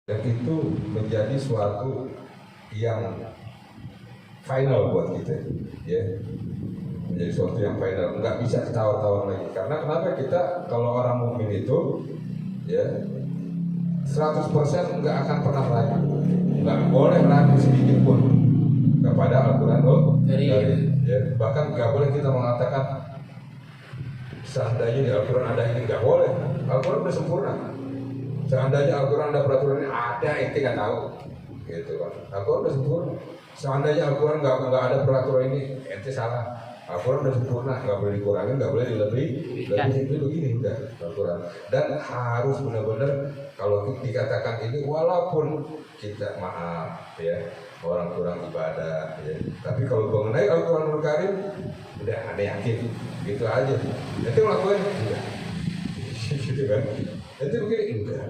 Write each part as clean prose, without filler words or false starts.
Dan itu menjadi suatu yang final buat kita, ya. Menjadi suatu yang final, nggak bisa ditawar-tawar lagi. Karena kenapa kita kalau orang mukmin itu, ya 100% nggak akan pernah ragu, nggak boleh ragu sedikit pun kepada Al-Quran ya. Bahkan nggak boleh kita mengatakan seandainya di Al-Quran ada ini, nggak boleh. Al-Quran udah sempurna. Seandainya Al-Quran ada peraturan ini, ada itu nggak tahu, gitu kan. Al-Quran udah sempurna. Seandainya Al-Quran nggak ada peraturan ini, ente salah. Al-Quran udah sempurna, nggak boleh dikurangin, nggak boleh dilebih itu begini udah Al-Quran. Dan harus benar-benar kalau dikatakan ini, walaupun kita maaf ya orang kurang ibadah, ya. Tapi kalau mengenai Al-Quranul Karim, udah ada yakin, gitu aja. Itu ngelakuin, udah, gitu kan. Itu begini, udah,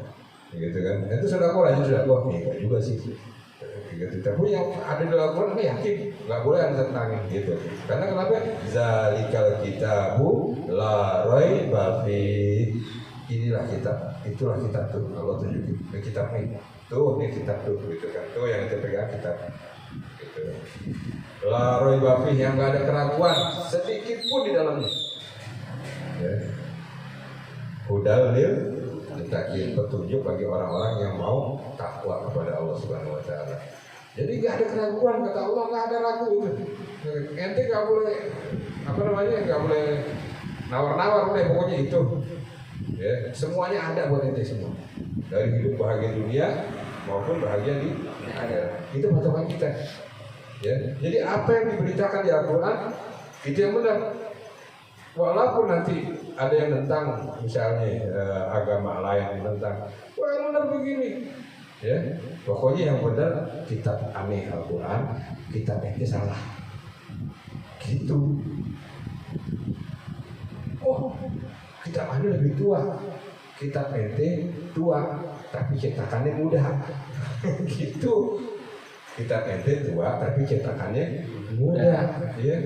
gitu kan. Itu sudah aja sudah enggak juga sih. Gitu. Tapi yang ada di Al-Quran ini yakin, nggak boleh anda tentangin gitu. Karena kenapa? Zalikal kitabu la raiba fihi. Inilah kitab, itulah kitab tuh. Allah tunjukin kitab ini. Tuh, ini kitab tuh, gitu kan. Tuh yang kita pegang kitab. Gitu. La raiba fihi, yang nggak ada keraguan sedikit pun di dalamnya. Ya. Hudal lil muttaqin, petunjuk bagi orang-orang yang mau takwa kepada Allah Subhanahu wa taala. Jadi nggak ada keraguan, kata Allah nggak ada ragu. Ente nggak boleh nggak boleh nawar-nawar, udah pokoknya itu. Ya, semuanya ada buat ente semua. Dari hidup bahagia dunia maupun bahagia di akhirat. Itu patokan kita. Ya, jadi apa yang diberitakan di Al-Quran itu yang benar. Walaupun nanti ada yang tentang misalnya agama lain tentang, wah yang benar begini, ya pokoknya yang benar kitab aneh Al-Quran, kitab ente salah, gitu. Oh, kitab aneh lebih tua, kitab ente tua, tapi cetakannya mudah, gitu. Kitab ente tua, tapi cetakannya mudah, ya.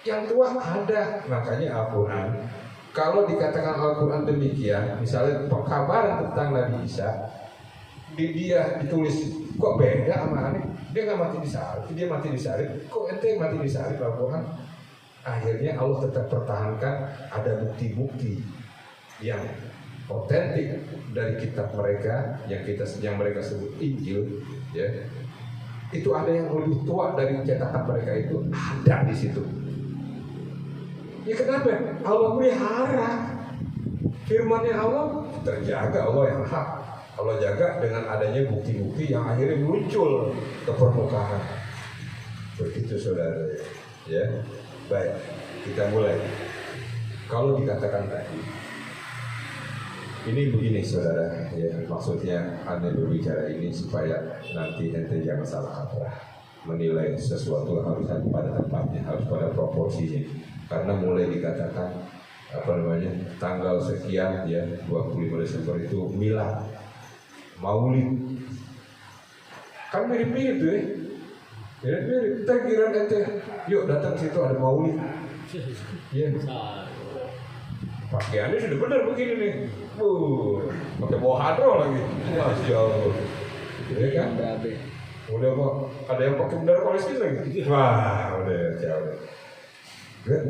Yang tua ada, makanya Al-Quran. Kalau dikatakan Al-Quran demikian, misalnya pengkabaran tentang Nabi Isa, dia ditulis kok beda sama aneh, dia nggak mati disalib, dia mati disalib, kok ente mati disalib Al-Quran? Akhirnya Allah tetap pertahankan ada bukti-bukti yang otentik dari kitab mereka yang mereka sebut Injil, ya. Itu ada yang lebih tua dari cetakan mereka itu ada di situ. Ya kenapa? Allah pelihara firman-Nya, Allah terjaga, Allah yang hak. Allah jaga dengan adanya bukti-bukti yang akhirnya muncul ke permukaan. Begitu saudara, ya. Baik, kita mulai. Kalau dikatakan tadi, ini begini saudara, ya maksudnya Anda berbicara ini supaya nanti ente jangan salah kaprah menilai sesuatu harus pada tempatnya, harus pada proporsinya. Karena mulai dikatakan tanggal sekian ya 25 Desember itu milad, maulid, kan mirip-mirip tuh ya, mirip. Kita kira ente, yuk datang situ ada maulid, ya. Pakaiannya sudah benar begini nih, pakai bawa hadro lagi, masya Allah, ya kan? Udah kok ada yang pakai bendera Palestina lagi, wah udah jauh.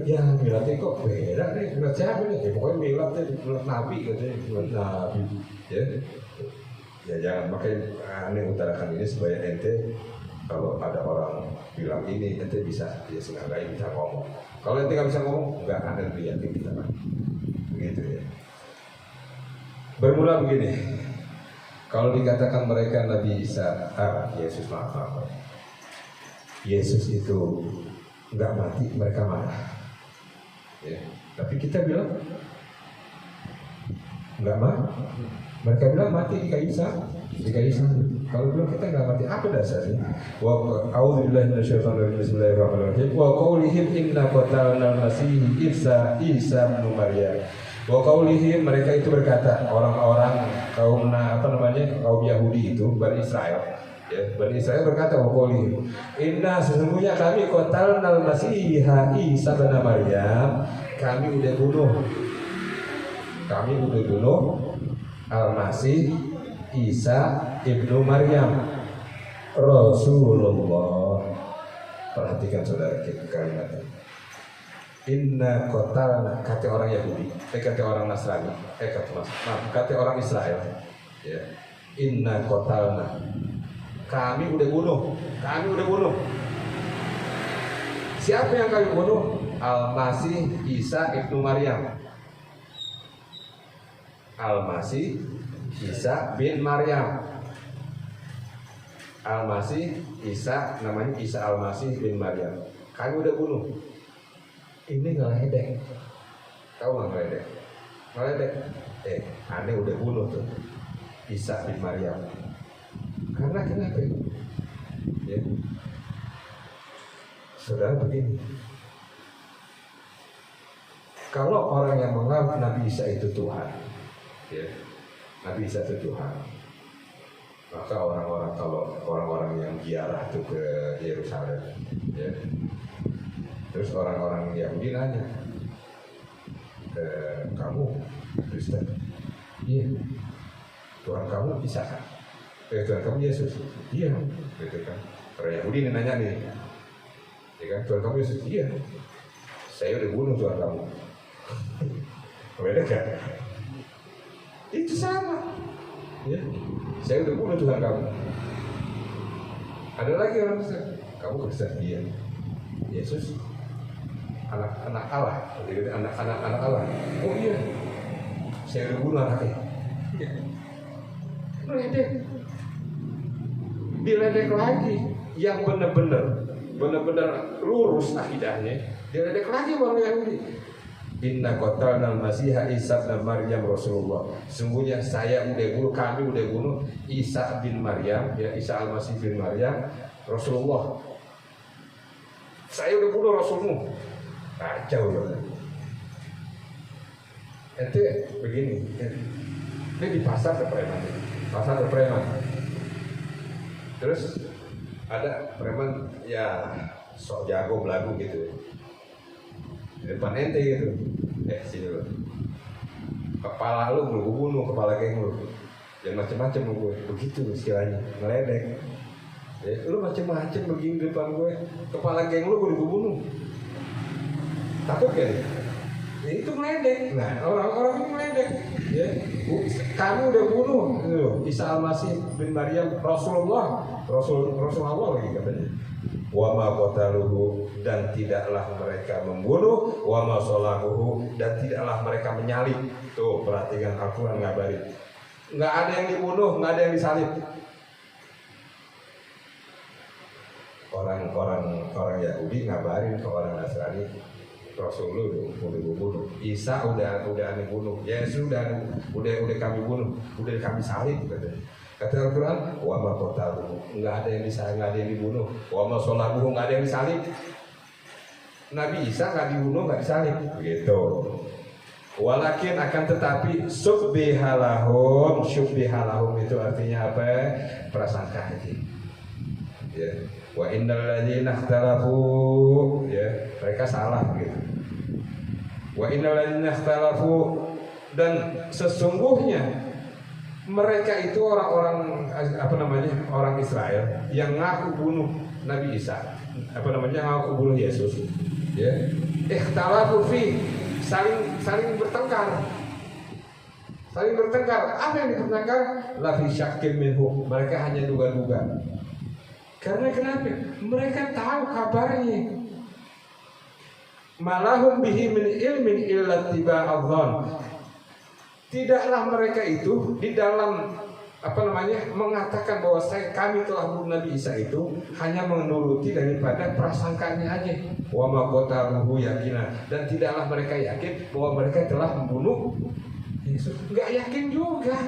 Ya miladnya kok beda nih, milad siapa nih? Ya pokoknya miladnya milad Nabi katanya, milad Nabi, ya. Ya jangan makanya aneh utarakan ini supaya ente kalau ada orang bilang ini ente bisa, ya sengaja bisa ngomong. Kalau ente nggak bisa ngomong, nggak akan yakin kita kan, begitu ya. Bermula begini, kalau dikatakan mereka Nabi Isa, Yesus maaf, Yesus itu nggak mati, mereka marah. Ya. Tapi kita bilang nggak mati. Mereka bilang mati di kayu salib. Kalau bilang kita nggak mati, apa dasarnya? Wa a'udzubillahi minasyaitonir rajim. Bismillahirrahmanirrahim. Wa qaulihim inna qatalna al-masih Isa bin Maryam. Wa qaulihim, mereka itu berkata, orang-orang kaum Yahudi itu, Bani Israel. Ya, Bani Israel berkata, waqoli, inna sesungguhnya kami qatalnal masiha Isa bin Maryam, kami udah bunuh al-Masih Isa ibnu Maryam Rasulullah. Perhatikan saudara kalimat ini. Inna qatalna, kata orang Yahudi, kata orang Nasrani, kata orang Israel, ya. Inna qatalna, kami udah bunuh. Siapa yang kami bunuh? Al-Masih Isa ibnu Maryam. Al-Masih Isa bin Maryam. Al-Masih Isa, namanya Isa Al-Masih bin Maryam. Kami udah bunuh. Ini ngeledek. Tahu nggak ngeledek? Ngeledek. Aneh udah bunuh tuh Isa bin Maryam. Karena kenapa? Ya. Saudara begini. Kalau orang yang menganggap Nabi Isa itu Tuhan, ya, Nabi Isa itu Tuhan, maka orang-orang yang ziarah itu ke Yerusalem, ya. Terus orang-orang Yahudi nanya, kamu Kristen? Iya. Tuhan kamu Isa kan? Tuhan kamu Yesus? Iya. Gitu kan? Orang Yahudi nanya nih, ya kan? Tuhan kamu Yesus? Iya. Saya udah bunuh Tuhan kamu. Beda kan? Itu sama. Ya. Saya udah bunuh Tuhan kamu. Ada lagi orang Kristen, kamu Kristen? Iya. Yesus anak Allah, anak Allah. Oh iya, saya udah bunuh anaknya. Meledek, diledek lagi. Yang benar-benar lurus akidahnya, diledek lagi orang Yahudi. Inna qatalna al-Masiha Isa bin Maryam Rasulullah. Sungguhnya kami udah bunuh Isa bin Maryam, ya, Isa Al-Masih bin Maryam Rasulullah. Saya udah bunuh Rasulmu. Kacau loh. Itu begini. Ini di pasar ke preman. Terus ada preman ya sok jago belagu gitu. Di depan ente gitu. Sini lo. Kepala lu gue bunuh, kepala geng lu. Jangan macem-macem gue. Begitu istilahnya, ngeledek. Ya, lu macem-macem begini di depan gue. Kepala geng lu gue bunuh. Takut kan? Ya, itu meledek. Nah, orang-orang ini meledek. Ya, kamu udah bunuh Isa Al-Masih bin Maryam Rasulullah lagi katanya. Wa ma qataluhu, dan tidaklah mereka membunuh, wa ma salabuhu, dan tidaklah mereka menyalib. Tuh, perhatikan Al-Qur'an ngabarin. Enggak ada yang dibunuh, enggak ada yang disalib. Orang Yahudi ngabarin ke orang Nasrani, Rasulullah udah bunuh, Isa udah aneh bunuh, Yesus udah kami bunuh, udah kami salib katanya. Kata Al-Quran, wa ma qataluhu, nggak ada yang dibunuh, wa ma salabuhu, nggak ada yang disalib. Nabi Isa nggak dibunuh, nggak disalib, begitu. Walakin akan tetapi syubbihalahum itu artinya apa? Prasangka aja. Ya. Wa innal ladzina ikhtalafu, ya, mereka salah begitu. Wa innal ladzina ikhtalafu, dan sesungguhnya mereka itu orang Israel yang ngaku bunuh Nabi Isa, ngaku bunuh Yesus, ya. Ikhtalafu fi, saling bertengkar. Apa yang dipertengkar? La fi syakkin minhu, mereka hanya duga-duga. Karena kenapa? Mereka tahu kabarnya. Malahum bihi min ilmin illa tiba'adh-dhon. Tidaklah mereka itu di dalam mengatakan bahwa kami telah bunuh Nabi Isa itu hanya menuruti daripada prasangkanya aja. Wa ma qataluhu yakina, dan tidaklah mereka yakin bahwa mereka telah membunuh Yesus. Enggak yakin juga.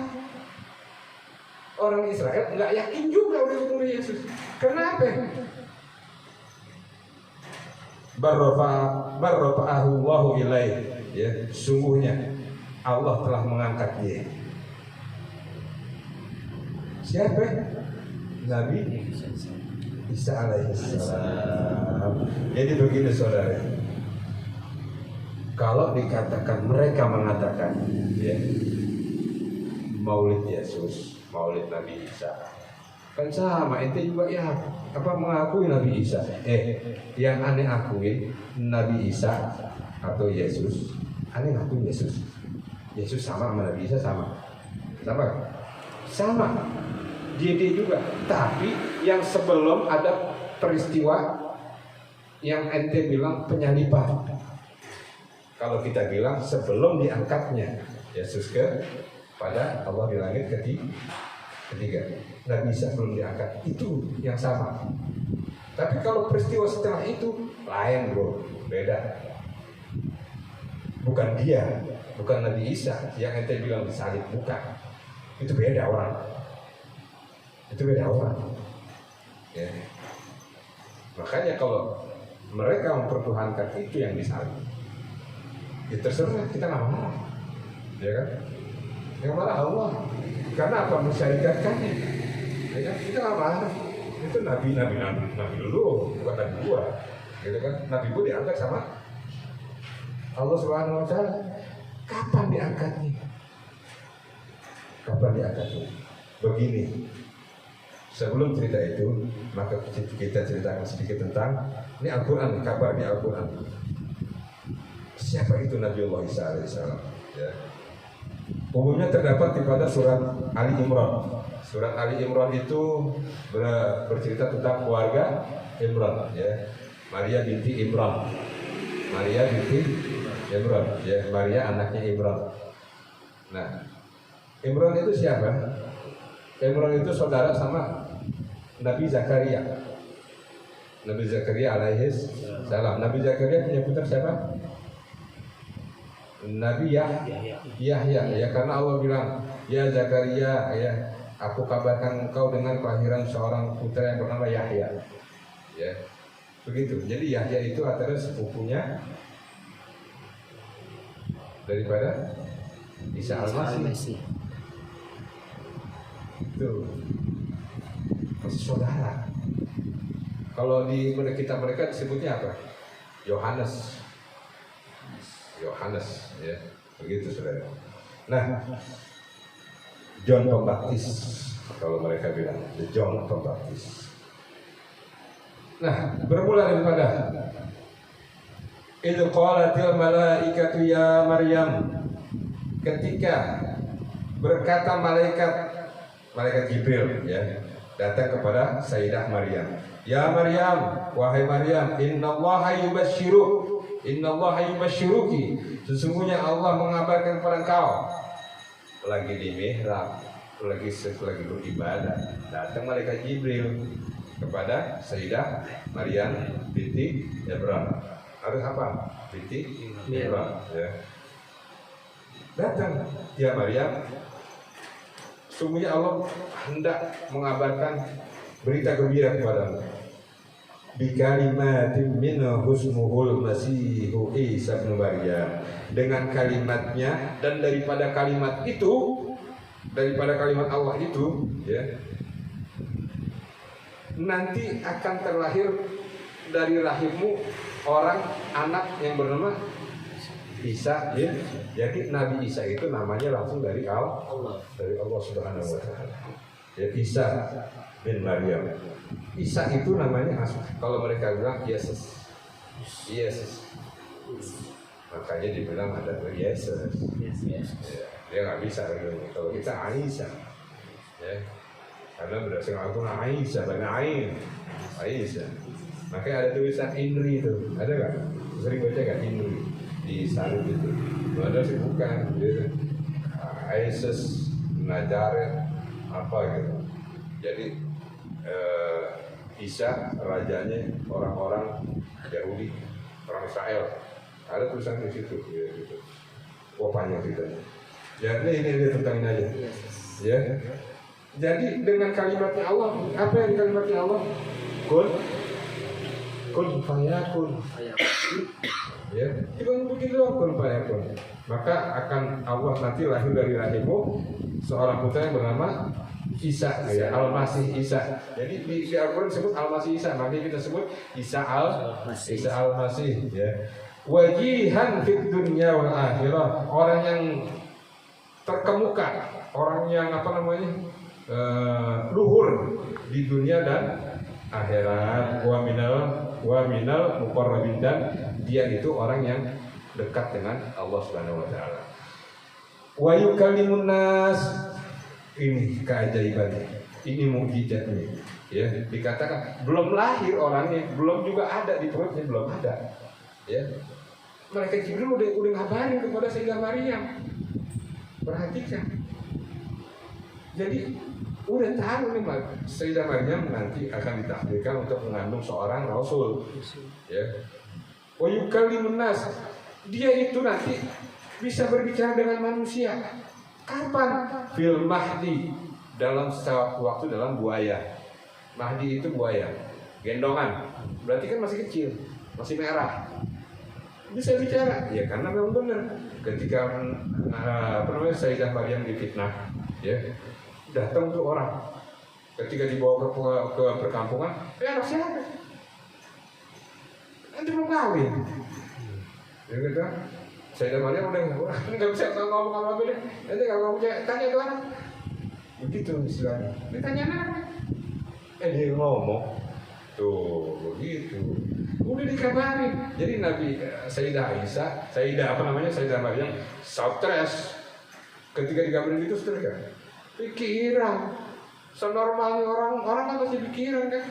Orang Israel nggak yakin juga udah bunuh Yesus. Kenapa? Barrafa'ahu Allahu ilaih. Ya, sungguhnya Allah telah mengangkat dia. Siapa? Nabi Isa alaihissalam. Jadi begini saudara. Kalau dikatakan mereka mengatakan, ya, Maulid Yesus, Maulid Nabi Isa. Kan sama, ente juga ya mengakui Nabi Isa. Yang aneh akuin Nabi Isa atau Yesus, aneh ngakuin Yesus. Yesus sama Nabi Isa sama. Dia juga. Tapi yang sebelum ada peristiwa yang ente bilang penyaliban. Kalau kita bilang sebelum diangkatnya Yesus pada Allah di langit ketiga, Nabi Isa belum diangkat, itu yang sama. Tapi kalau peristiwa setelah itu lain bro, beda. Bukan dia, bukan Nabi Isa yang ente bilang disalib, bukan. Itu beda orang. Ya. Makanya kalau mereka mempertuhankan itu yang disalib, ya terserah, kita nggak marah, ya kan? Yang marah Allah, karena apa? Mensyariatkannya, ya kan? Kita nggak marah. Itu nabi dulu, bukan nabi gua, gitu kan? Nabi gua diangkat sama Allah Subhanahu Wa Taala. Kapan diangkatnya? Begini. Sebelum cerita itu, maka kita ceritakan sedikit tentang ini Al-Quran, kabar di Al-Quran. Siapa itu Nabiullah Isa alaihissalam? Ya. Umumnya terdapat pada surat Ali Imran. Surat Ali Imran itu bercerita tentang keluarga Imran, ya. Maria binti Imran, ya. Maria anaknya Imran. Nah, Imran itu siapa? Imran itu saudara sama Nabi Zakaria. Nabi Zakaria alaihis salam. Nabi Zakaria punya putra siapa? Nabi Yahya. Ya, karena Allah bilang, "Ya Zakaria, ya, aku kabarkan engkau dengan kelahiran seorang putra yang bernama Yahya." Ya. Begitu. Jadi Yahya itu adalah sepupunya daripada Isa Al-Masih. Itu masih saudara. Kalau di mereka disebutnya apa? Yohanes, ya, begitu saudara. Nah, John Pembaptis, kalau mereka bilang John Pembaptis. Nah, bermula daripada idz qalatil malaikatu ya Maryam, ketika berkata malaikat Jibril, ya, datang kepada Sayyidah Maryam. Ya Maryam, wahai Maryam, innallaha yubashshiruki. Sesungguhnya Allah mengabarkan kepada engkau. Lagi di mihrab, lagi beribadah, datang malaikat Jibril kepada Sayyidah Maryam binti Imran. Harus apa? Binti Imran, ya. Datang, ya Maryam, sungguhnya Allah hendak mengabarkan berita gembira kepadamu. Bikalimatin minhu husmuhul masihu Isa bin Maryam. Dengan kalimatnya dan daripada kalimat Allah itu, ya, nanti akan terlahir dari rahimmu anak yang bernama Isa, ya. Jadi Nabi Isa itu namanya langsung dari Allah Subhanahu Wa Taala. Ya, Isa bin Maryam. Isa itu namanya kalau mereka bilang Yesus. Makanya dibilang ada Yesus. Ya, dia nggak bisa kalau kita Aisyah, ya. Karena berdasarkan Al-Quran Aisyah. Makanya ada tulisan Inri itu, ada nggak? Sering baca nggak Inri di salib itu? Ada sih bukan, Isis, Nazaret, apa gitu. Jadi Isa rajanya orang-orang Yahudi, orang Israel. Ada tulisan di situ, ya, gitu. Panjang ceritanya. Jadi ini tentang ini aja. Ya. Jadi dengan kalimatnya Allah, apa yang kalimatnya Allah? Kun fayakun. Ya, cuma begitu doang, kun fayakun. Maka akan Allah nanti lahir dari rahimmu seorang putra yang bernama Isa, ya, Al-Masih Isa. Jadi di Al-Quran disebut Al-Masih Isa, makanya kita sebut Isa Al-Masih, ya. Wajihan fid dunya wal akhirah, orang yang terkemuka, orang yang luhur di dunia dan akhirat. Wa minal muqarrabin, dan dia itu orang yang dekat dengan Allah Subhanahu wa taala. Wa yukallimun nas, ini keajaibannya, ini mukjizatnya. Ya, dikatakan belum lahir orangnya, belum juga ada di perutnya, belum ada. Ya. Malaikat Jibril udah ngabarin kepada Sayyidah Maryam. Perhatikan. Jadi udah tahu nih Sayyidah Maryam nanti akan ditakdirkan untuk mengandung seorang rasul. Ya. Wa yukallimun nas, dia itu nanti bisa berbicara dengan manusia. Kapan? Fil mahdi, dalam waktu dalam buaya. Mahdi itu buaya, gendongan. Berarti kan masih kecil, masih merah. Bisa bicara, ya karena memang benar. Ketika Sayyidah Maryam difitnah, ya datang tuh orang. Ketika dibawa ke perkampungan, anak siapa? Nanti belum kawin. Ya gitu. Sayyidah Maryam udah nggak bisa ngomong apa-apa deh. Nanti kalau kamu tanya tuh anak, begitu istilahnya. Ditanya anak. Dia ngomong tuh begitu, udah dikabarin. Jadi Nabi Sayyidah Sayyidah Maryam stres ketika dikabarin itu, stres kan? Pikiran senormalnya orang kan masih pikiran kan.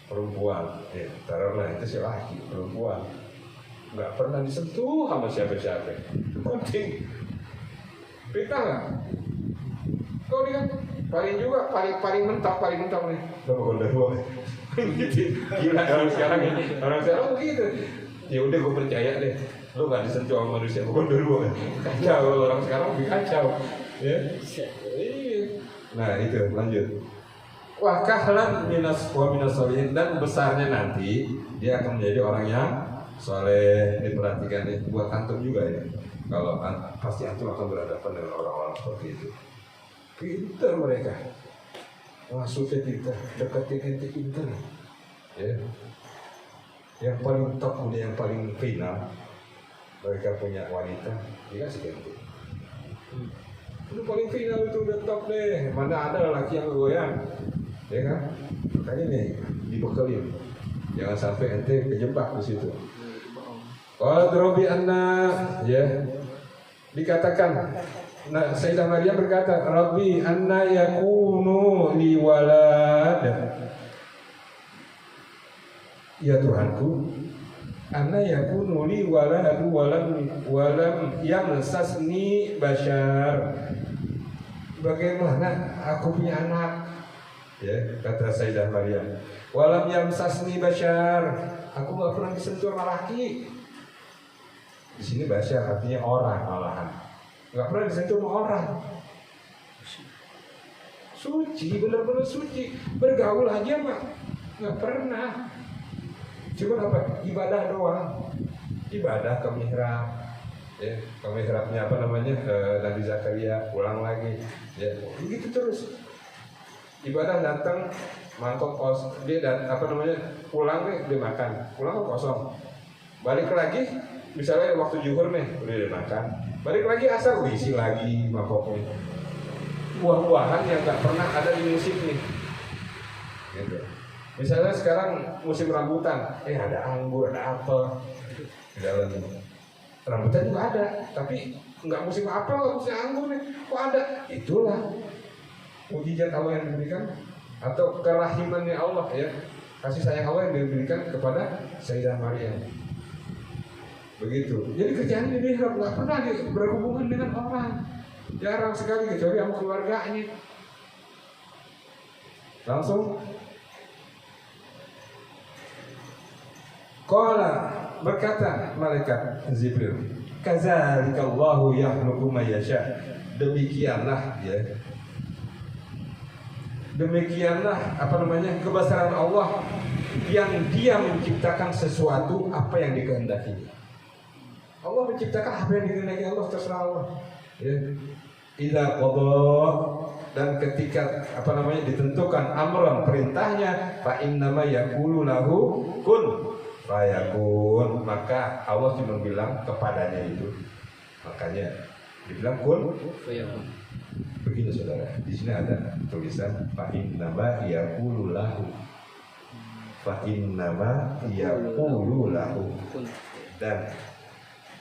Perempuan, taruhlah itu si laki, perempuan nggak pernah disentuh sama siapa-siapa. Penting, fitnah nggak? Kau dia paling mentok nih. Gondor gua. Gila orang sekarang begitu. Ya udah gue percaya deh. Lu nggak disentuh sama manusia, gondor gua. Kacau orang sekarang lebih kacau. Ya. Nah itu lanjut. Wa kahlan minas solihin, dan besarnya nanti dia akan menjadi orang yang soleh. Diperhatikan nih buat antum juga ya. Kalau pasti antum akan berhadapan dengan orang-orang seperti itu. Pintar mereka, maksudnya kita deketin ente pintar, ya. Yang paling top udah yang paling final, mereka punya wanita, dikasih ente. Itu paling final itu udah top deh. Mana ada laki yang goyang, ya kan? Makanya nih dibekelin, jangan sampai ente kejebak di situ. Kalau terobi anak, ya dikatakan. Nah, Sayyidah Maryam berkata, Rabbi anna yakunu li walad. Ya Tuhanku, anna yakunu li walad walam yamsasni bashar. Bagaimana aku punya anak? Ya, kata Sayyidah Maryam. Walam yamsasni bashar. Aku enggak pernah disentuh sama laki. Di sini bashar artinya orang malahan. Nggak pernah disentuh sama orang. Suci, benar-benar suci. Bergaul aja mah nggak pernah. Cuma apa? Ibadah doang. Ibadah ke mihrab. Ya, ke mihrabnya apa namanya? Nabi Zakaria pulang lagi. Ya, begitu terus. Ibadah datang mangkok kosong. Dia pulang nih dia makan. Pulang kosong. Balik lagi. Misalnya waktu zuhur nih udah dimakan. Balik lagi asar, isi lagi mangkoknya. Buah-buahan yang nggak pernah ada di musim nih. Gitu. Misalnya sekarang musim rambutan, ada anggur, ada apel di dalamnya. Rambutan juga ada, tapi nggak musim apel, nggak musim anggur nih. Kok ada? Itulah mukjizat Allah yang diberikan atau kerahimannya Allah ya, kasih sayang Allah yang diberikan kepada Sayyidah Maryam. Begitu. Jadi kerjaan di mihrab nggak pernah berhubungan dengan orang, jarang sekali kecuali sama keluarganya. Langsung qala berkata malaikat Jibril, kadzalikallahu yakhluqu ma yasha. Demikianlah ya. Demikianlah kebesaran Allah yang Dia menciptakan sesuatu apa yang dikehendaki. Allah menciptakan apa yang dikehendaki Allah, terserah Allah. Ya. Idza qada, dan ketika ditentukan amran perintahnya, fa innama yaqulu lahu kun fayakun, maka Allah cuma bilang kepadanya itu. Makanya dibilang kun fayakun. Begini saudara, di sini ada tulisan fa'innama yaqulu lahu. Fa'innama yaqulu lahu. Dan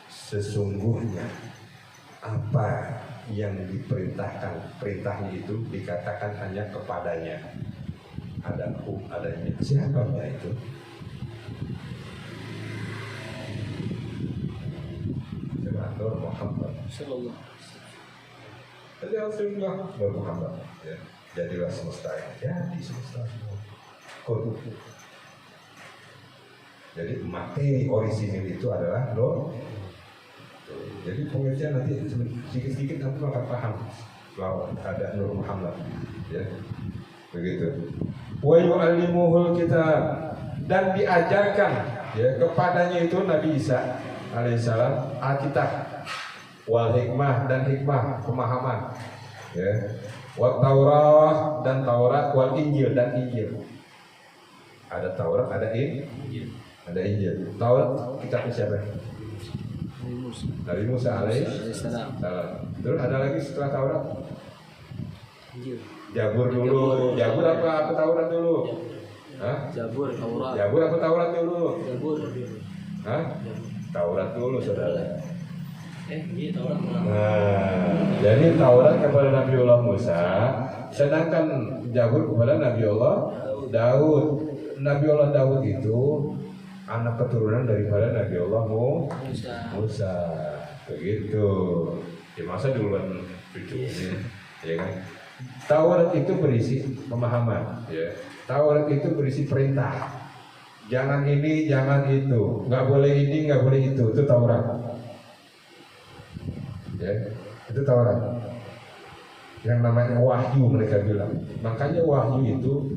sesungguhnya apa yang diperintahkan, perintahnya itu dikatakan hanya kepadanya. Adanya. Siapanya itu? Nur Muhammad. Jadi Rasulullah Nur Muhammad. Ya. Jadilah semesta yang jadi semesta semua. Jadi materi orisinil itu adalah Nur. Jadi pengertian nanti sedikit-sedikit nanti akan paham kalau ada Nur Muhammad. Ya. Begitu. Wa yu'allimuhul kitab, dan diajarkan ya kepadanya itu Nabi Isa alaihissalam Alkitab, wal hikmah, dan hikmah pemahaman, ya, wat Taurat, dan Taurat, wal Injil, dan Injil. Ada Taurat, ada Injil. Taurat kitabnya siapa? Nabi Musa alaihissalam. Terus ada lagi setelah Taurat? Jabur dulu. Jabur apa Taurat dulu? Hah? Jabur apa Taurat dulu? Hah? Taurat dulu saudara. Taurat. Nah, jadi Taurat kepada Nabiullah Musa, sedangkan Jabur kepada Nabiullah Daud. Nabiullah Daud itu anak keturunan daripada Nabiullah Musa. Begitu. Ya masa duluan cucunya, ya kan? Taurat itu berisi pemahaman, ya. Taurat itu berisi perintah. Jangan ini, jangan itu, nggak boleh ini, nggak boleh itu Taurat. Ya, itu Taurat. Yang namanya wahyu mereka bilang. Makanya wahyu itu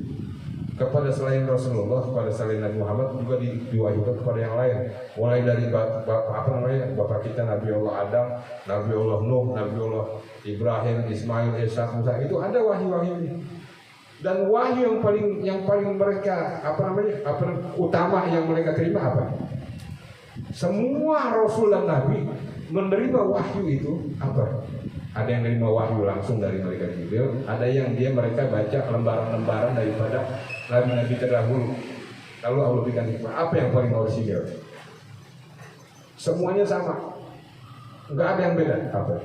kepada selain Rasulullah, kepada selain Nabi Muhammad juga diwahyukan kepada yang lain. Mulai dari bapak kita Nabi Allah Adam, Nabi Allah Nuh, Nabi Allah Ibrahim, Ismail, Ishak, Musa, itu ada wahyu-wahyu ini. Dan wahyu yang paling mereka utama yang mereka terima apa? Semua Rasul dan Nabi menerima wahyu itu apa? Ada yang menerima wahyu langsung dari malaikat Jibril, ada yang mereka baca lembaran-lembaran daripada nabi-nabi terdahulu. Lalu Allah berikan hikmah. Apa yang paling orisinil? Semuanya sama, nggak ada yang beda. Apa?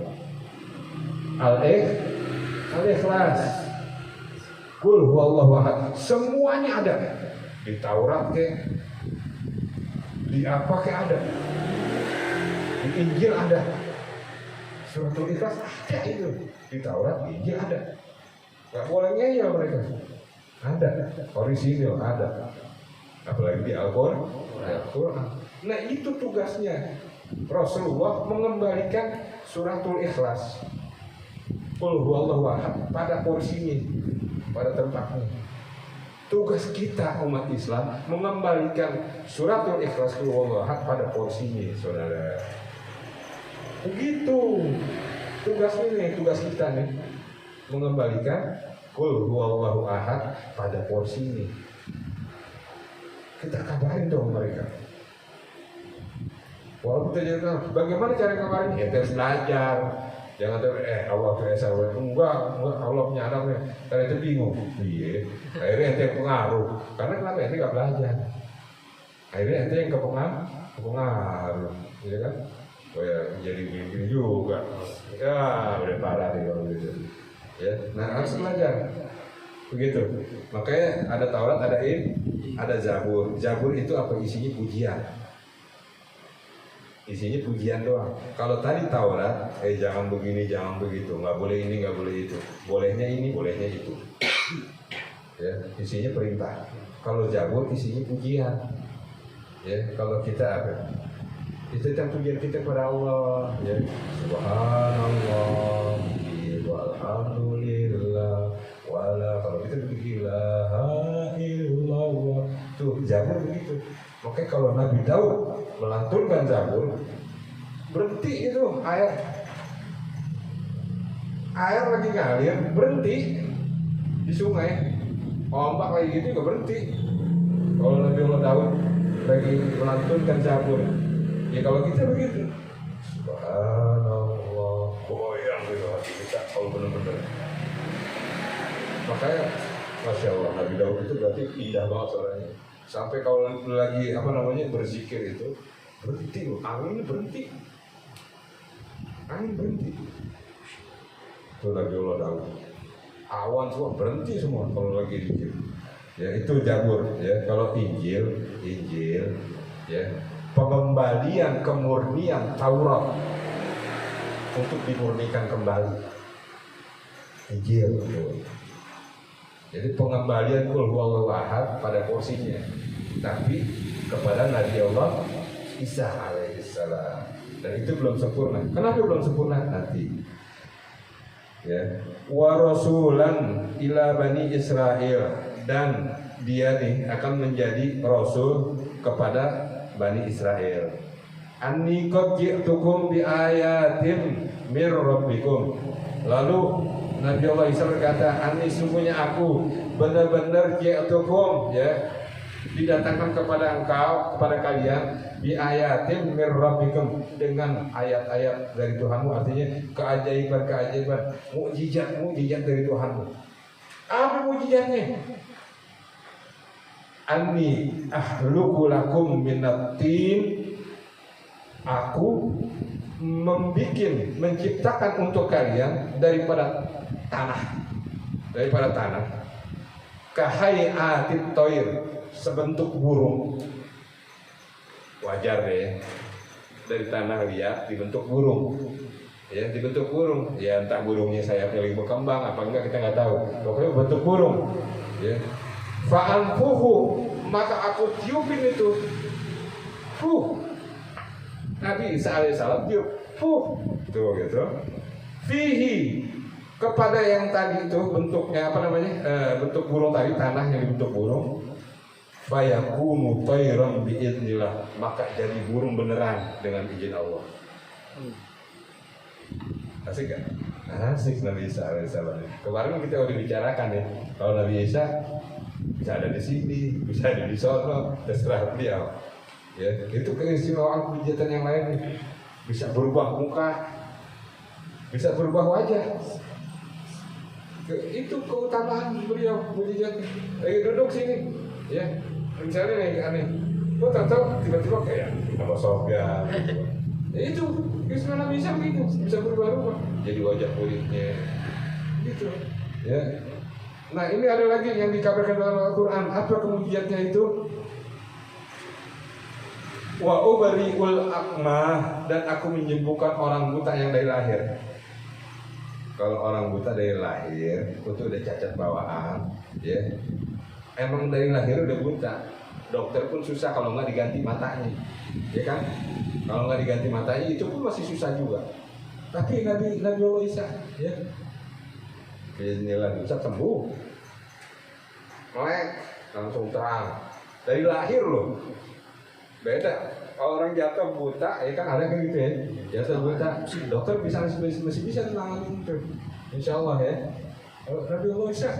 Al-Ikhlas, Qul huwallahu ahad. Semuanya ada di Taurat di apa ada, di Injil ada. Suratul Ikhlas ada itu di Taurat, di Injil ada. Gak boleh ngeyel mereka. Ada, orisinil ada. Apalagi di Al-Quran. Nah itu tugasnya Rasulullah, mengembalikan Suratul Ikhlas, Qul huwallahu ahad pada porsinya, pada tempatnya. Tugas kita umat Islam mengembalikan Suratul Ikhlas, Qul huwallahu ahad pada porsinya, saudara. Begitu tugasnya nih, tugas kita nih, mengembalikan Qul huwallahu ahad pada porsinya. Kita kabarin dong mereka. Walaupun kita jadi, bagaimana cara kabarin? Ya harus belajar. Jangan Allah Esa, enggak Allah punya anaknya. Karena itu bingung. Iya. Akhirnya ente pengaruh. Karena kenapa ente nggak belajar? Akhirnya ente yang kepengaruh, ya kan? Oh ya, jadi gini juga. Ya, udah parah nih kalau gitu. Ya, nah harus belajar. Begitu. Makanya ada Taurat, ada Zabur. Zabur itu apa? Isinya pujian. Isinya pujian doang. Kalau tadi Taurat, jangan begini, jangan begitu, nggak boleh ini, nggak boleh itu. Bolehnya ini, bolehnya itu. Ya, isinya perintah. Kalau Zabur isinya pujian. Ya, kalau kita apa? Itu yang pujian kita kepada Allah, ya. Subhanallah, walhamdulillah, wala. Kalau kita begitu, la illallah. Tuh Zabur begitu. Oke, kalau Nabi Daud melantunkan Zabur, berhenti itu air lagi ngalir, berhenti di sungai, ombak lagi gitu juga berhenti. Kalau Nabi Allah Daud lagi melantunkan Zabur, ya kalau kita begitu, subhanallah, goyang gitu hati kita. bisa kalau benar-benar. Makanya Masya Allah, Nabi Daud itu berarti indah banget suaranya. Sampai kalau lagi berzikir itu berhenti loh, angin berhenti. Itu Nabi Allah Daud. Awan semua berhenti semua kalau lagi zikir. Ya itu Zabur. Ya kalau Injil, ya pengembalian kemurnian Taurat untuk dimurnikan kembali. Injil. Jadi pengembalian Qul huwallahu ahad pada porsinya, tapi kepada Nabi Allah Isa alaihissalam. Dan itu belum sempurna. Kenapa belum sempurna? Nanti. Ya. Wa rasulan ila bani Israel, dan dia nih akan menjadi rasul kepada Bani Israel. Anni qad ji'tukum bi ayatin mir rabbikum. Lalu Nabi Allah Isa berkata, Anni sungguhnya aku benar-benar ji'tukum, ya, didatangkan kepada engkau, kepada kalian bi ayatin mir rabbikum, dengan ayat-ayat dari Tuhanmu, artinya keajaiban-keajaiban, mukjizat dari Tuhanmu. Apa mukjizatnya? Anni ahluku lakum minat tin, aku menciptakan untuk kalian daripada tanah kahai'atit toir, sebentuk burung. Wajar deh, dari tanah liat dibentuk burung, ya dibentuk burung, ya entah burungnya sayapnya lagi berkembang apa enggak kita nggak tahu, pokoknya bentuk burung, ya. Fa'anfuhu, maka aku tiupin itu. Nabi Isa alaihissalam tiup. Tuh gitu. Fihi, kepada yang tadi itu bentuknya bentuk burung tadi, tanah yang dibentuk burung. Fayakunu tayran biidznillah, maka jadi burung beneran dengan izin Allah. Asik kan? Asik Nabi Isa alaihissalam. Kemarin kita udah bicarakan ya, kalau Nabi Isa bisa ada di sini, bisa ada di sono, terserah beliau. Ya, itu keistimewaan kegiatan yang lain, bisa berubah muka, bisa berubah wajah. Itu keutamaan beliau, mujizat. Lagi duduk sini, ya, misalnya nih aneh, kok tahu tiba-tiba kayak Abu Sofyan. Itu gimana bisa begitu, bisa berubah-ubah, jadi wajah kulitnya, gitu, ya. Nah ini ada lagi yang dikabarkan dalam Al-Quran. Apa kemujiannya itu? Wa ubari'ul akmah, dan aku menyembuhkan orang buta yang dari lahir. Kalau orang buta dari lahir itu udah cacat bawaan, ya. Emang dari lahir udah buta. Dokter pun susah kalau nggak diganti matanya, ya kan? Kalau nggak diganti matanya itu pun masih susah juga. Tapi Nabi Allah Isa, ya, bismillah bisa sembuh, melek langsung terang dari lahir loh. Beda kalau orang jatuh buta, ya kan ada kan gitu ya, jatuh buta, dokter masih bisa menangani itu, insya Allah ya. Nabi Allah Isa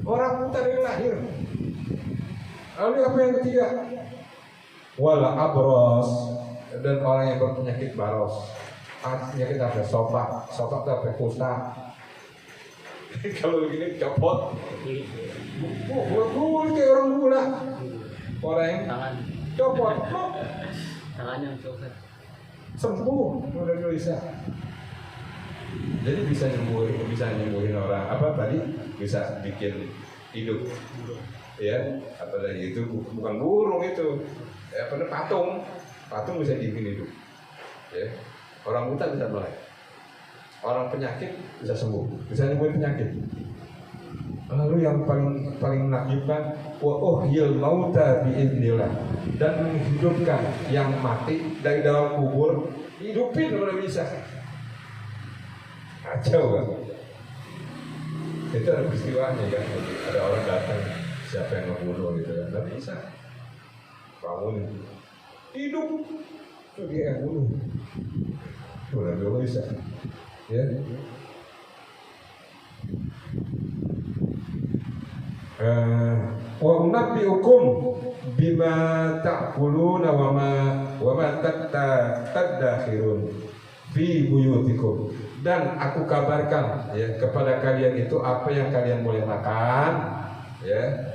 orang buta dari lahir. Lalu apa yang ketiga? Wala abros, dan orang yang berpenyakit baros. Penyakit apa? Sopak itu apa? Kusta. Kalau begini copot. Gul kayak orang gula. Orang tangan copot. tangannya copot. Sembuh udah bisa. Jadi bisa nyembuhin orang. Apa tadi? Bisa bikin hidup. Ya, apa tadi itu bukan burung itu. Ya, patung bisa dibikin hidup. Ya. Orang buta bisa melek, orang penyakit bisa sembuh, bisa nyembuhin penyakit. Lalu yang paling menakjubkan, wa uhyil mauta biidznillah, dan menghidupkan yang mati dari dalam kubur, hidupin udah bisa. Kacau kan? Itu ada peristiwanya kan, ada orang datang, siapa yang ngebunuh gitu kan, nggak bisa. Bangun, hidup, itu dia yang bunuh. Udah dulu bisa, ya. Wa unabbiukum bima ta'kuluna wa ma tadakhirun fi buyutikum, dan aku kabarkan ya kepada kalian itu apa yang kalian boleh makan ya,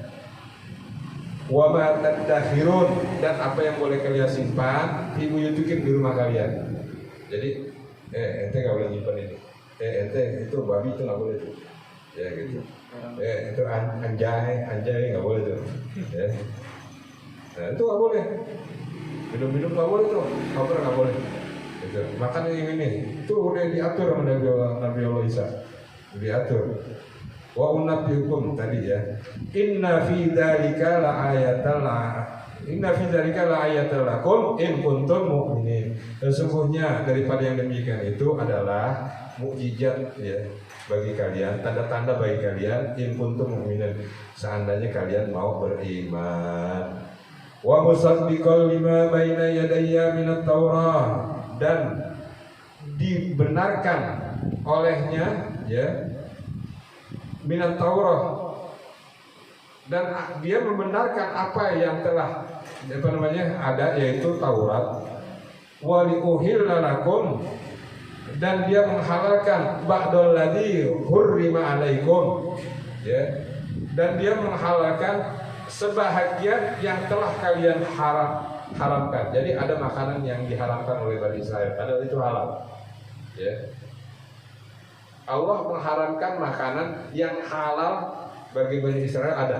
wa ma tadakhirun, dan apa yang boleh kalian simpan fi buyutikum, di rumah kalian. Jadi ente nggak boleh nyimpan ini, ente itu babi itu nggak boleh tuh ya gitu, itu anjay nggak boleh tuh ya. Nah, itu nggak boleh, minum nggak boleh tuh, koper nggak boleh gitu. Makan ini itu udah diatur sama Nabi Allah Isa, diatur. Wa unabbiukum tadi ya, inna fi dzalika la ayatan lakum in kuntum mu'minin. Sesungguhnya daripada yang demikian itu adalah mukjizat ya bagi kalian, tanda-tanda bagi kalian, in kuntum mu'minin, seandainya kalian mau beriman. Wa musaddiqal lima baina yadayya minat Taurah, dan dibenarkan olehnya ya minat Taurah, dan dia membenarkan apa yang telah ada, yaitu Taurat. Wa liuhilla lakum, dan dia menghalalkan ba'dal ladzi hurrima alaikum ya, dan dia menghalalkan sebahagian yang telah kalian haramkan. Jadi ada makanan yang diharamkan oleh Bani Israel, padahal itu halal ya. Allah mengharamkan makanan yang halal bagi Bani Israel ada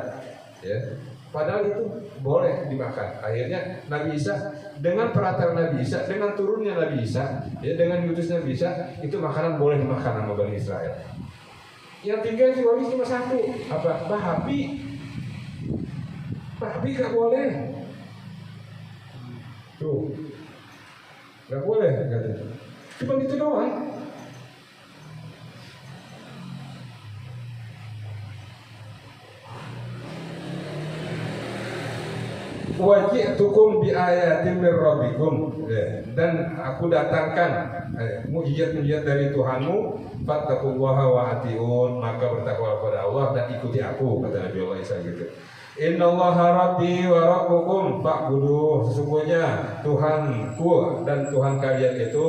ya, padahal itu boleh dimakan. Akhirnya Nabi Isa, dengan peraturan Nabi Isa, dengan turunnya Nabi Isa ya, dengan diutusnya Nabi Isa, itu makanan boleh dimakan sama Bani Israel. Yang tinggal di Bani cuma satu, apa? Babi gak boleh tuh, gak boleh katanya. Cuma itu doang. Waji'tukum bi ayatin mir rabbikum, dan aku datangkan mukjizat-mukjizat dari Tuhanmu, fattaqullaha wa atiun, maka bertakwa kepada Allah dan ikuti aku, kata Nabi Allah Isa gitu. Innallaha rabbi wa rabbukum fa'buduh, sesungguhnya Tuhanku dan Tuhan kalian itu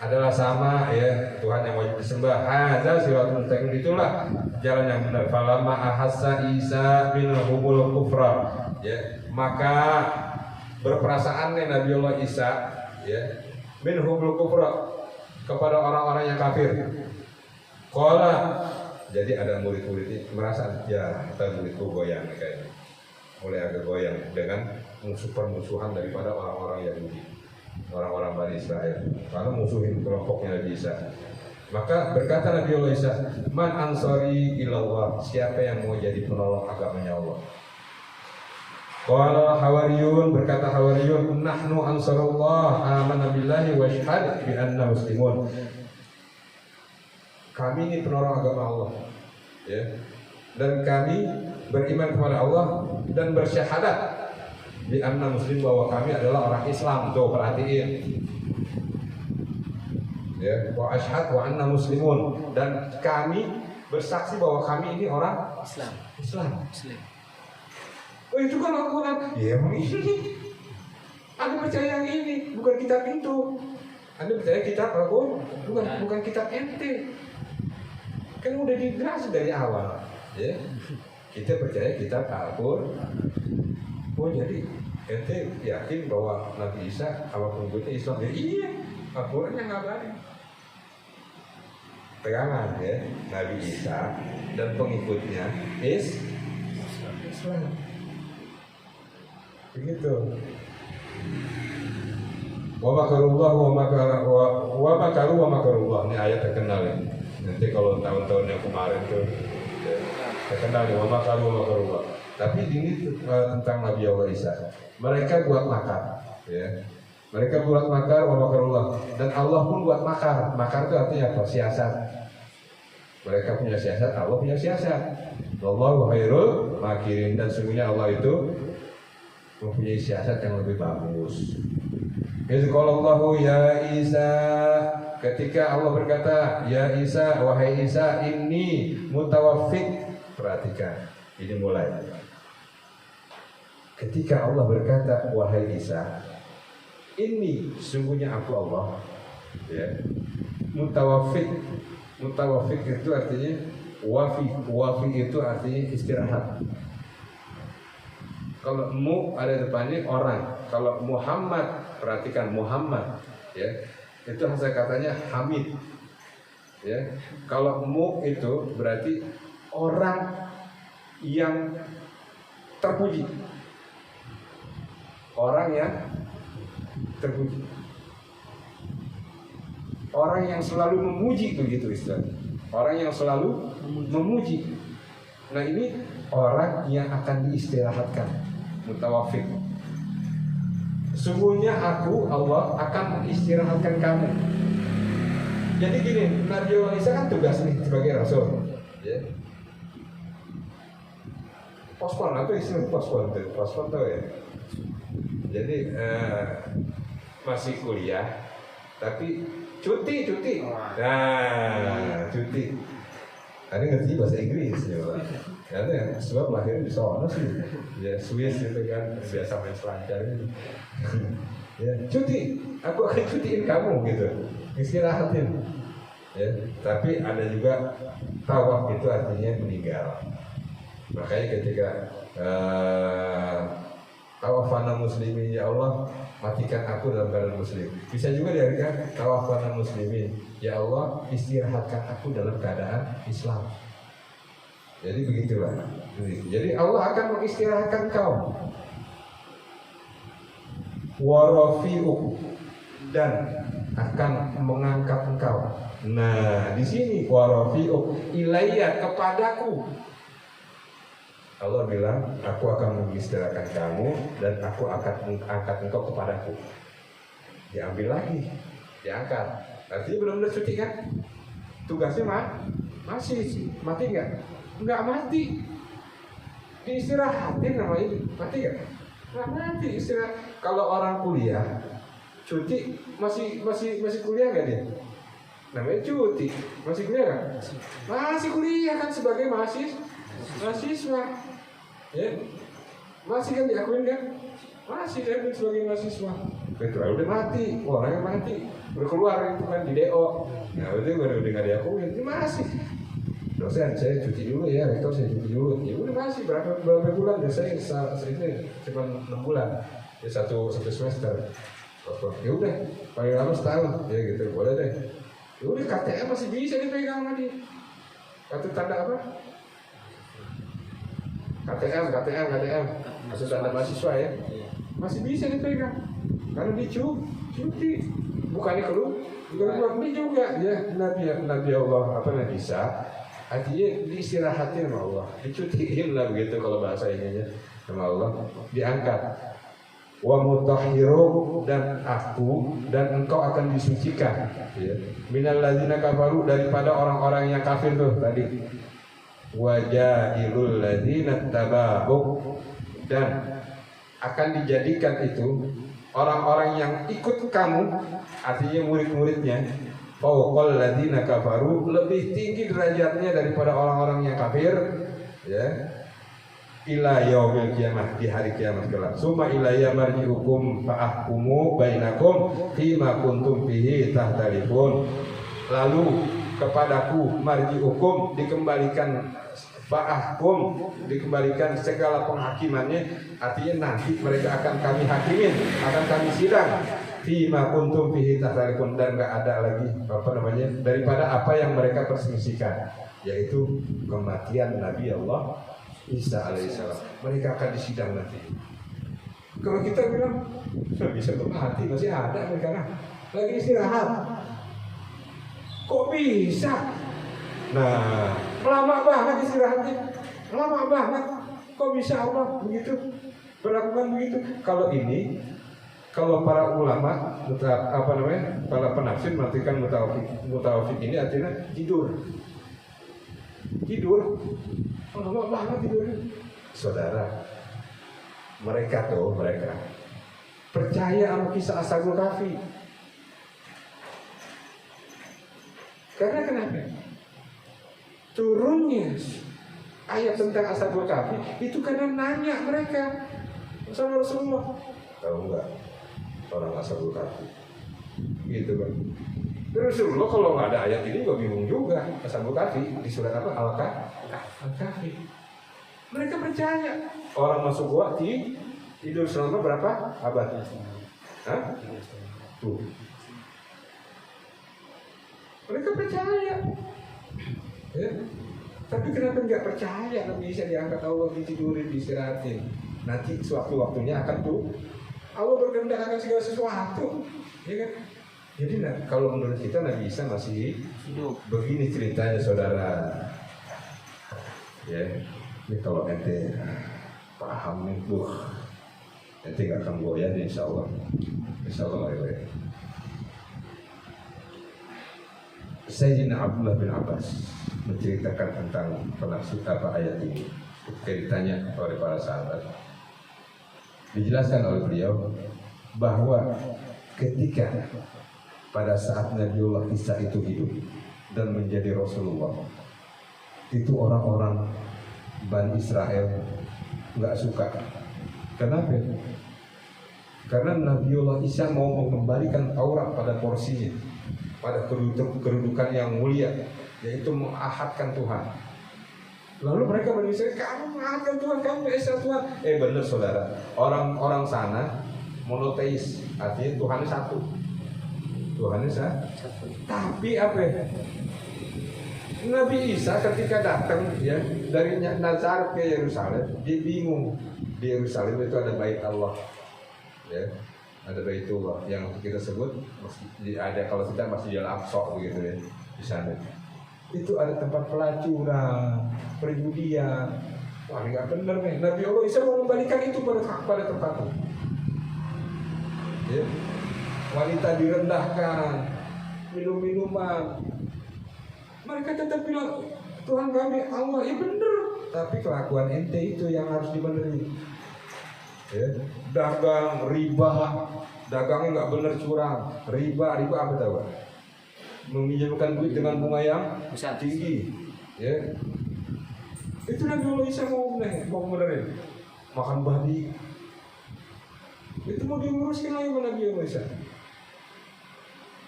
adalah sama ya, Tuhan yang wajib disembah. Hadza siratul mustaqim, itulah jalan yang benar. Falamma ahassa Isa minhumul kufra ya, maka berperasaan Nabi Allah Isa ya, minhumul kufra, kepada orang-orang yang kafir. Qala, jadi ada murid-murid merasa ya, kita muridku goyang kayaknya, mulai agak goyang dengan permusuhan daripada orang-orang Yahudi, orang-orang Bani Israel, karena musuhin kelompoknya Nabi Isa. Maka berkata Nabi Allah Isa, man ansari ilallah, siapa yang mau jadi penolong agamanya Allah? Qala hawariyun, berkata hawariyun, nahnu ansarullah amanna billahi wa syahad bi anna muslimun. Kami ini penolong agama Allah ya, dan kami beriman kepada Allah dan bersyahadat bi anna muslim, bahwa kami adalah orang Islam. Tuh perhatiin ya, wa asyhad wa anna muslimun, dan kami bersaksi bahwa kami ini orang Islam. Oh itu kan Al-Quran. Ya emang ini Anda percaya yang ini, bukan kitab itu. Anda percaya kitab Al-Quran, bukan kitab ente. Kan udah dijelas dari awal ya. Kita percaya kitab Al-Quran. Oh jadi ente yakin bahwa Nabi Isa sama pengikutnya Islam ya? Iya, Al-Quran yang ngabarin. Pegangan ya, Nabi Isa dan pengikutnya Islam. Begitu. Wa makarullah wa makarullah. Ini ayat terkenal ya. Nanti kalau tahun-tahun yang kemarin tuh terkenal ya, wa makarullah. Tapi ini tentang Nabi Allah Isa. Mereka buat makar ya. Mereka buat makar, wa makarullah, dan Allah pun buat makar. Makar itu artinya apa? Siasat. Mereka punya siasat, Allah punya siasat. Wallahu khairul makirin, dan sungguhnya Allah itu mempunyai siasat yang lebih bagus. Izqalallahu ya Isa, ketika Allah berkata, ya Isa, wahai Isa, inni mutawaffik. Perhatikan, ini mulai. Ketika Allah berkata, wahai Isa, ini sungguhnya aku Allah ya, mutawafik. Mutawafik itu artinya wafi itu artinya istirahat. Kalau mu ada depannya orang. Kalau Muhammad, perhatikan Muhammad, ya, itu hasil katanya Hamid. Ya, kalau mu itu berarti orang yang terpuji. Orang yang terpuji. Orang yang selalu memuji, begitu istilahnya. Orang yang selalu memuji. Nah, ini orang yang akan diistirahatkan, mutawafik. Sungguhnya aku Allah akan mengistirahatkan kamu. Jadi gini, Nabi Isa kan tugas nih sebagai rasul, ya. Pospon, apa istilah pospon tuh? Pospon tuh ya. Jadi masih kuliah, tapi cuti. Nah, cuti. Ada ngerti bahasa Inggris ya, Pak. Karena sebab lahirnya di sana sih, ya Swiss gitu kan, biasa main selancar ini. Ya, cuti, aku akan cutiin kamu gitu, istirahatin. Ya, tapi ada juga tawaf itu artinya meninggal. Makanya ketika tawafana muslimin ya Allah, matikan aku dalam keadaan muslim. Bisa juga diartikan tawafana muslimin ya Allah, istirahatkan aku dalam keadaan Islam. Jadi begitulah. Jadi Allah akan mengistirahatkan kau. Warafi'u, dan akan mengangkat engkau. Nah, di sini warafi'u ilayya, kepadaku. Allah bilang, aku akan mengistirahatkan kamu dan aku akan mengangkat engkau kepadaku. Diambil lagi, diangkat. Artinya benar-benar cuti kan? Tugasnya masih mati nggak? Nggak mati. Diistirahatin namanya, mati nggak? Nggak mati istirahat. Kalau orang kuliah, cuti masih kuliah nggak dia? Namanya cuti, masih kuliah nggak? Masih kuliah kan sebagai mahasiswa, ya, masih kan diakuin kan? Masih diakuin sebagai mahasiswa. Kecuali udah mati, orangnya mati, udah keluar itu kan di DO. Nah itu udah nggak diakuin, ini masih. Dosen, saya cuti dulu ya, rektor saya cuti dulu. Ya udah masih berapa bulan? Biasanya ini cuma 6 bulan, ya satu semester. Ya udah, paling lama setahun, ya gitu, boleh deh. Ya udah, KTM masih bisa dipegang sama dia. Kartu tanda apa? KTM, maksud tanda mahasiswa ya, masih bisa dipegang karena dia cuti, bukannya keluar ini juga ya Nabi Allah apa Nabi Isa, artinya diistirahatin sama Allah, dicutiin lah begitu kalau bahasa ininya sama Allah, diangkat. Wa mutahhiru, dan aku dan engkau akan disucikan, ya. Minal ladzina kafaru, daripada orang-orang yang kafir tuh tadi. Wajahilul ladzina taba'u, dan akan dijadikan itu orang-orang yang ikut kamu, artinya murid-muridnya, fauqal ladzina kafaru, lebih tinggi derajatnya daripada orang-orang yang kafir, ya. Ila yaumil qiyamah, di hari kiamat kelak. Summa ilayya marji'ukum fa'ahkumu bainakum fima kuntum fihi tahtalifun. Lalu kepadaku marji'ukum, dikembalikan, fa'ahkum, dikembalikan segala penghakimannya, artinya nanti mereka akan kami hakimin, akan kami sidang. Fima kuntum fihi tahtalifun, dan enggak ada lagi daripada apa yang mereka perselisihkan, yaitu kematian Nabi Allah Isa alaihissalam. Mereka akan disidang nanti. Kalau kita bilang bisa mati, masih ada mereka lagi istirahat. Kok bisa? Nah, lama banget istirahatnya, lama banget. Kok bisa Allah begitu berlakukan begitu? Kalau para ulama, para penafsir mengartikan mutawafik ini artinya tidur. Lama banget tidurnya. Saudara, mereka percaya sama kisah Ashabul Kahfi. Karena kenapa? Turunnya ayat tentang Ashabul Kahfi itu karena nanya mereka sama Rasulullah, tahu nggak orang Ashabul Kahfi? Gitu kan. Terus Rasulullah kalau nggak ada ayat ini gue bingung juga. Ashabul Kahfi di surat apa? Al-Kahfi. Mereka percaya orang masuk gua tidur selama berapa abad? Hah? Tuh. Mereka percaya. Ya. Tapi kenapa nggak percaya Nabi Isa diangkat Allah, ditidurin, diistirahatin? Nanti sewaktu-waktunya akan tuh Allah berkehendak akan segala sesuatu, ya kan? Jadi kalau menurut kita Nabi Isa masih hidup. Begini ceritanya saudara. Ya, ini kalau ente paham nih, ente nggak akan goyah nih, insya Allah ya. Sayyidina Abdullah bin Abbas menceritakan tentang penafsir apa ayat ini. Ketika ditanya oleh para sahabat, dijelaskan oleh beliau bahwa ketika pada saat Nabiullah Isa itu hidup dan menjadi Rasulullah, itu orang-orang Bani Israel nggak suka. Kenapa? Karena Nabiullah Isa mau mengembalikan Taurat pada porsinya, pada kedudukan yang mulia, yaitu mengahadkan Tuhan. Lalu mereka berbicara, kamu mengahadkan Tuhan, kamu Esa Tuhan. Benar saudara, orang-orang sana monoteis, artinya Tuhannya satu. Tuhannya satu. Tapi apa ya? Nabi Isa ketika datang ya dari Nazaret ke Yerusalem, dia bingung. Di Yerusalem itu ada bait Allah, ya, ada baitullah yang kita sebut ada, kalau kita Masjidil Aqsa begitu ya, di sana. Itu ada tempat pelacuran, perjudian. Wah, ini nggak benar nih. Nabi Allah Isa mau membalikan itu pada tempatnya. Ya. Wanita direndahkan, minum-minuman. Mereka tetap bilang Tuhan kami Allah, ya benar. Tapi kelakuan ente itu yang harus dibenerin. Ya. Dagang riba, dagangnya nggak benar, curang. Riba apa tahu? Meminjamkan duit dengan bunga yang tinggi. Ya. Itu Nabi Allah Isa mau benerin. Makan babi. Itu mau diuruskan lagi sama Nabi Allah Isa.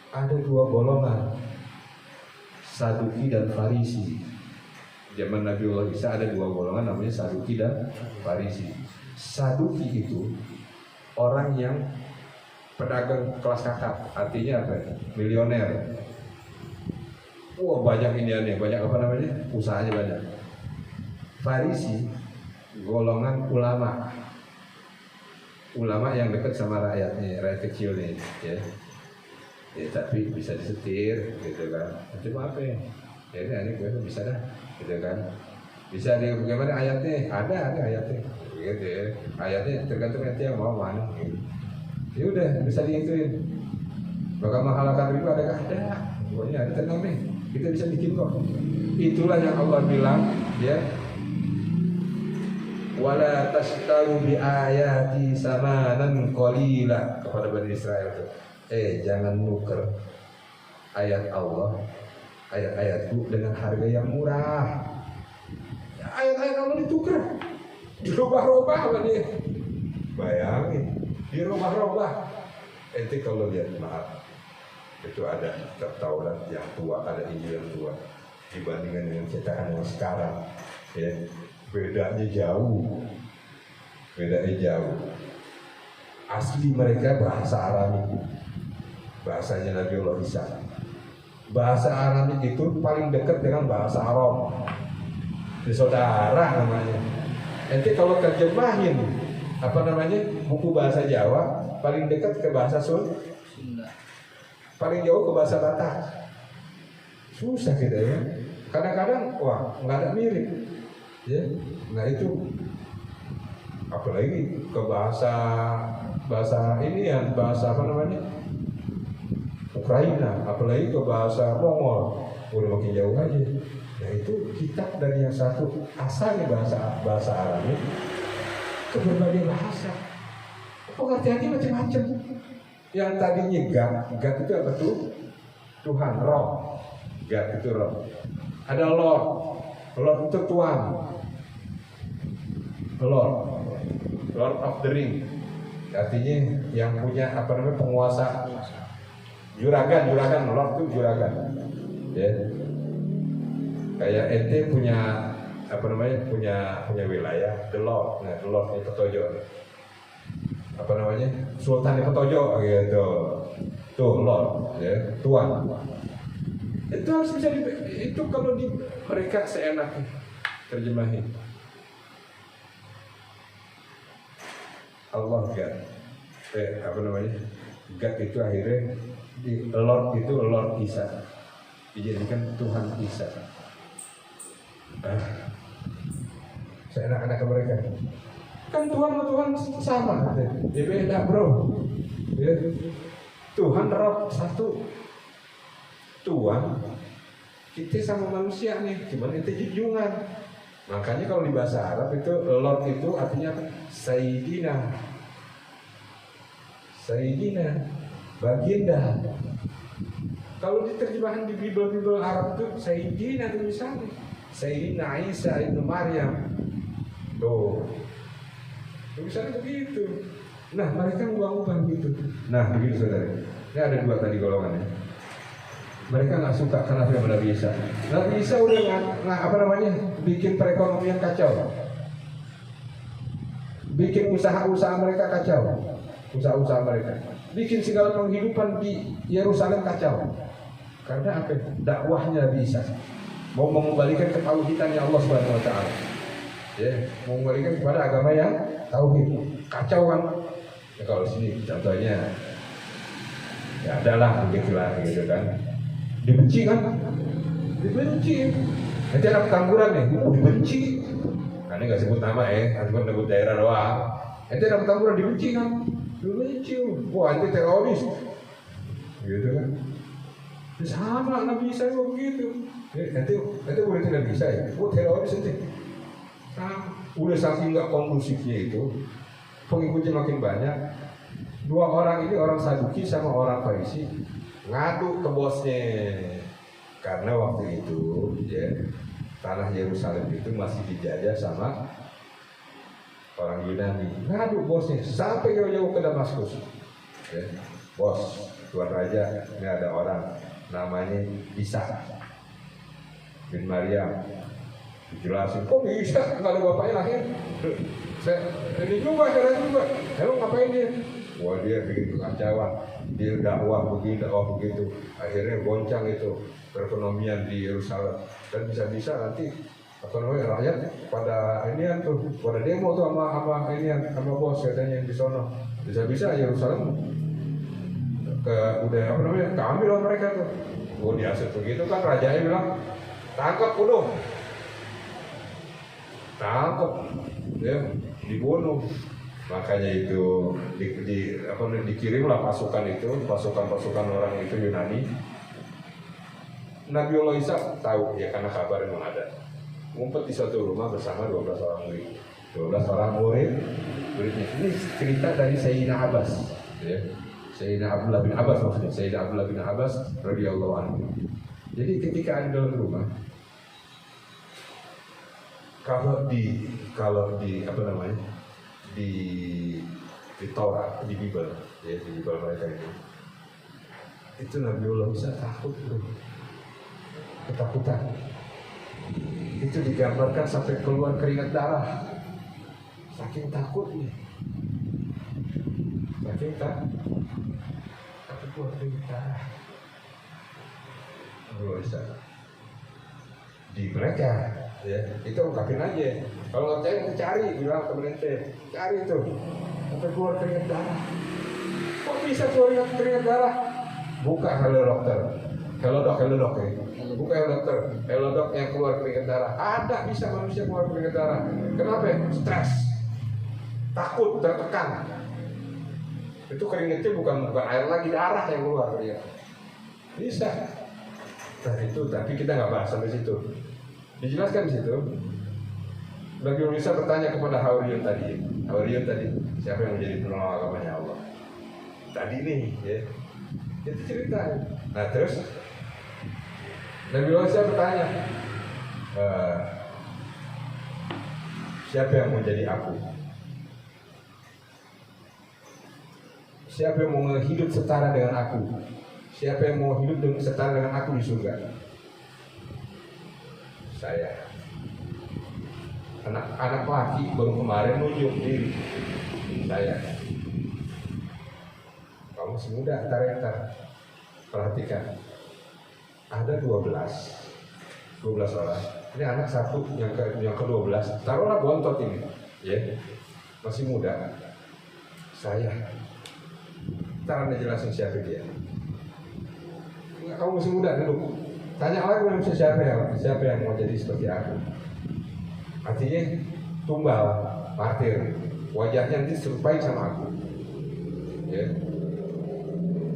Ada dua golongan, Saduki dan Farisi. Zaman Nabi Allah Isa ada dua golongan, namanya Saduki dan Farisi. Saduki itu orang yang pedagang kelas kakap, artinya apa? Milioner. Wah, banyak ini, banyak apa namanya? Usahanya banyak. Farisi golongan ulama. Ulama yang dekat sama rakyatnya, rakyat kecilnya, ya. Ya, tapi bisa disetir, gitu kan. Cuma apa ya? Ini gue bisa dah, gitu kan. Bisa di bagaimana ayatnya? Ada ayatnya, gitu ya. Ayatnya tergantung nanti yang mau mana. Gitu. Ya udah, bisa dihituin. Bakal menghalakan riba ada? Pokoknya ada, tenang nih. Kita bisa bikin kok. Itulah yang Allah bilang, ya. Wala tashtaru bi ayati samanan qalila, kepada Bani Israel itu. Jangan nuker ayat Allah, ayat-ayatku dengan harga yang murah. Ayat-ayat Allah ditukar, dirubah-rubah apa nih? Bayangin, dirubah-rubah. Ente kalau lihat, maaf, itu ada Taurat yang tua, ada Injil yang tua, dibandingkan dengan cetakan yang sekarang, ya, bedanya jauh. Asli mereka bahasa Arami, bahasanya Nabi Allah Isa. Bahasa Arami itu paling dekat dengan bahasa Arab. Di saudara namanya. Nanti kalau terjemahin apa namanya buku bahasa Jawa, paling dekat ke bahasa Sunda. Paling jauh ke bahasa Batak. Susah gitu ya. Kadang-kadang wah nggak ada mirip. Ya, nah itu apalagi ke bahasa ini ya, bahasa apa namanya Ukraina, apalagi ke bahasa Mongol, udah makin jauh aja. Nah itu kitab dari yang satu asalnya bahasa Arab ke berbagai bahasa, pengertiannya macam-macam. Yang tadinya God itu apa tuh? Tuhan, Roh. God itu Roh. Ada Lord itu Tuhan. Lord of the Ring, artinya yang punya apa namanya penguasa Juragan, Lord itu juragan. Ya. Kayak ente punya apa namanya punya wilayah, the Lord. Nah, the Lord itu Petojo. Apa namanya? Sultan Petojo gitu. Tuh Lord, ya, Tuan. Itu harus bisa itu kalau di mereka seenaknya terjemahin. Allah God. Apa namanya? God itu akhirnya di Lord itu Lord Isa. Dijadikan Tuhan Isa. Seenak-enak mereka. Kan Tuhan sama. Ya beda bro. Ya. Tuhan Roh satu. Tuhan kita sama manusia nih, cuman itu junjungan. Makanya kalau di bahasa Arab itu Lord itu artinya Sayyidina, baginda. Kalau diterjemahan di Bible Arab itu Sayyidina tulisannya Sayyidina Isa ibnu Maryam. Tuh tulisannya begitu. Nah mereka ubah gitu. Nah begitu saudara. Ini ada dua tadi golongannya. Mereka nggak suka karena firman Nabi Isa. Nabi Isa udah bikin perekonomian kacau, bikin usaha-usaha mereka kacau, usaha-usaha mereka, bikin segala penghidupan di Yerusalem kacau. Karena apa? Dakwahnya Nabi Isa mau mengembalikan ketauhidan Allah Subhanahu Wa Taala, ya, mau mengembalikan kepada agama yang tauhid. Kacau kan? Ya, kalau sini contohnya, ya adalah begitulah gitu kan. Dibenci kan? Dibenci. Nanti ada pertempuran nih, dibenci. Karena nggak sebut nama cuma sebut daerah doang. Nanti ada pertempuran dibenci kan? Dibenci. Wah, itu teroris. Gitu kan? Sama Nabi Isa juga begitu. Nanti boleh Nabi Isa ya? Oh teroris nanti. Udah saking nggak kondusifnya itu, pengikutnya makin banyak. Dua orang ini, orang Saduki sama orang Farisi, ngadu ke bosnya. Karena waktu itu ya, tanah Yerusalem itu masih dijajah sama orang Yunani. Ngadu bosnya sampai jauh-jauh ke Damaskus. Ya, bos, Tuan Raja, ini ada orang namanya Isa bin Maryam. Dijelasin, kok bisa nggak ada bapaknya lahir? Ini juga, emang ngapain dia? Wah dia bikin kekacauan, dia dakwah begitu, akhirnya goncang itu perekonomian di Yerusalem. Dan bisa-bisa nanti rakyat pada pada demo tuh sama bos katanya di sono. Bisa-bisa Yerusalem keambil oleh mereka tuh. Oh diasut begitu kan, rajanya bilang tangkap bunuh, ya dibunuh. Makanya itu dikirimlah pasukan orang itu Yunani. Nabi Allah Isa tahu ya, karena kabar memang ada, ngumpet di suatu rumah bersama 12 orang murid. 12 orang murid ini cerita dari Sayyidina Abbas, ya. Sayyidina Abdullah bin Abbas maksudnya, Sayyidina Abdullah bin Abbas radhiyallahu anhu. Jadi ketika ada dalam rumah, kalau di Taurat, di Bible, ya, di Bible mereka itu Nabi Allah bisa takut, ketakutan. Itu digambarkan sampai keluar keringat darah, saking takutnya, takut keluar keringat darah. Allah bisa di mereka. Ya, itu ungkapin aja. Kalau nggak percaya, cari, bilang temen ente, cari itu sampai keluar keringat darah. Kok bisa keluar keringat darah? Buka Hello Dokter ya. Buka Hello Dokter yang keluar keringat darah. Ada bisa manusia keluar keringat darah. Kenapa? Stres, takut, tertekan. Itu keringatnya bukan air lagi, darah yang keluar keringat. Bisa. Nah itu, tapi kita nggak bahas sampai situ. Dijelaskan di situ. Nabi Musa bertanya kepada Hariyun tadi, siapa yang menjadi penolong agamanya Allah? Tadi nih, ya. Itu cerita. Nah terus Nabi Musa bertanya, siapa yang mau jadi aku? Siapa yang mau hidup setara dengan aku? Siapa yang mau hidup dengan setara dengan aku di surga? Saya. Anak laki baru kemarin nunjuk diri. Saya. Kamu masih muda, entar. Perhatikan. Ada 12 orang. Ini anak satu yang ke-12. Taruhlah bontot ini, ya. Masih muda. Saya. Ntar Anda jelasin siapa dia. Kamu masih muda dulu. Tanya lagi siapa yang mau jadi seperti aku. Artinya tumbal, martir. Wajahnya nanti serupai sama aku. Ya.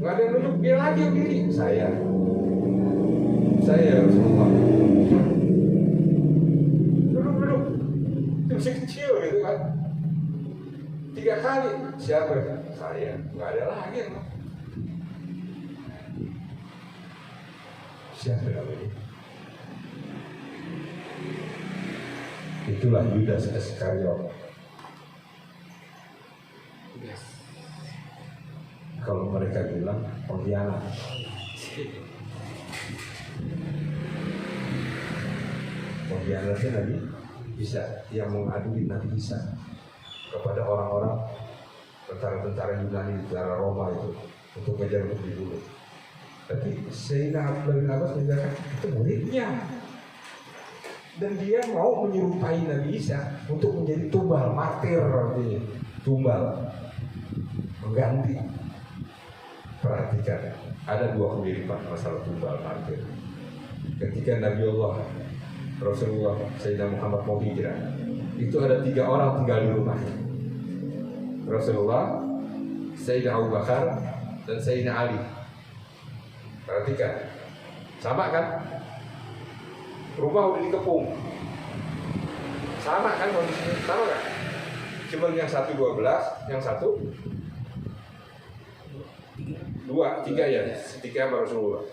Nggak ada yang nunjuk, dia lagi yang diri. Saya Rasulullah. Duduk. Itu masih kecil gitu kan. 3 kali. Siapa? Saya. Nggak ada lagi yang siapa namanya? Itulah Yudas Iskariot. Kalau mereka bilang pengkhianat. Pengkhianatnya Nabi bisa, yang mengadili Nabi bisa kepada orang-orang tentara-tentara Yunani, tentara Roma itu untuk mengejar untuk dibunuh. Tapi Sayyidina Abdullah bin Abbas mengatakan itu muridnya, dan dia mau menyerupai Nabi Isa untuk menjadi tumbal, martir artinya tumbal, mengganti. Perhatikan, ada 2 kemiripan masalah tumbal martir. Ketika Nabi Allah Rasulullah Sayyidina Muhammad mau hijrah, itu ada 3 orang tinggal di rumahnya. Rasulullah, Sayyidina Abu Bakar, dan Sayyidina Ali. Perhatikan, sama kan? Rumah udah dikepung, sama kan kondisinya, sama kan? Cuma yang satu 12, yang satu 2, 3 ya, 3 sama Rasulullah.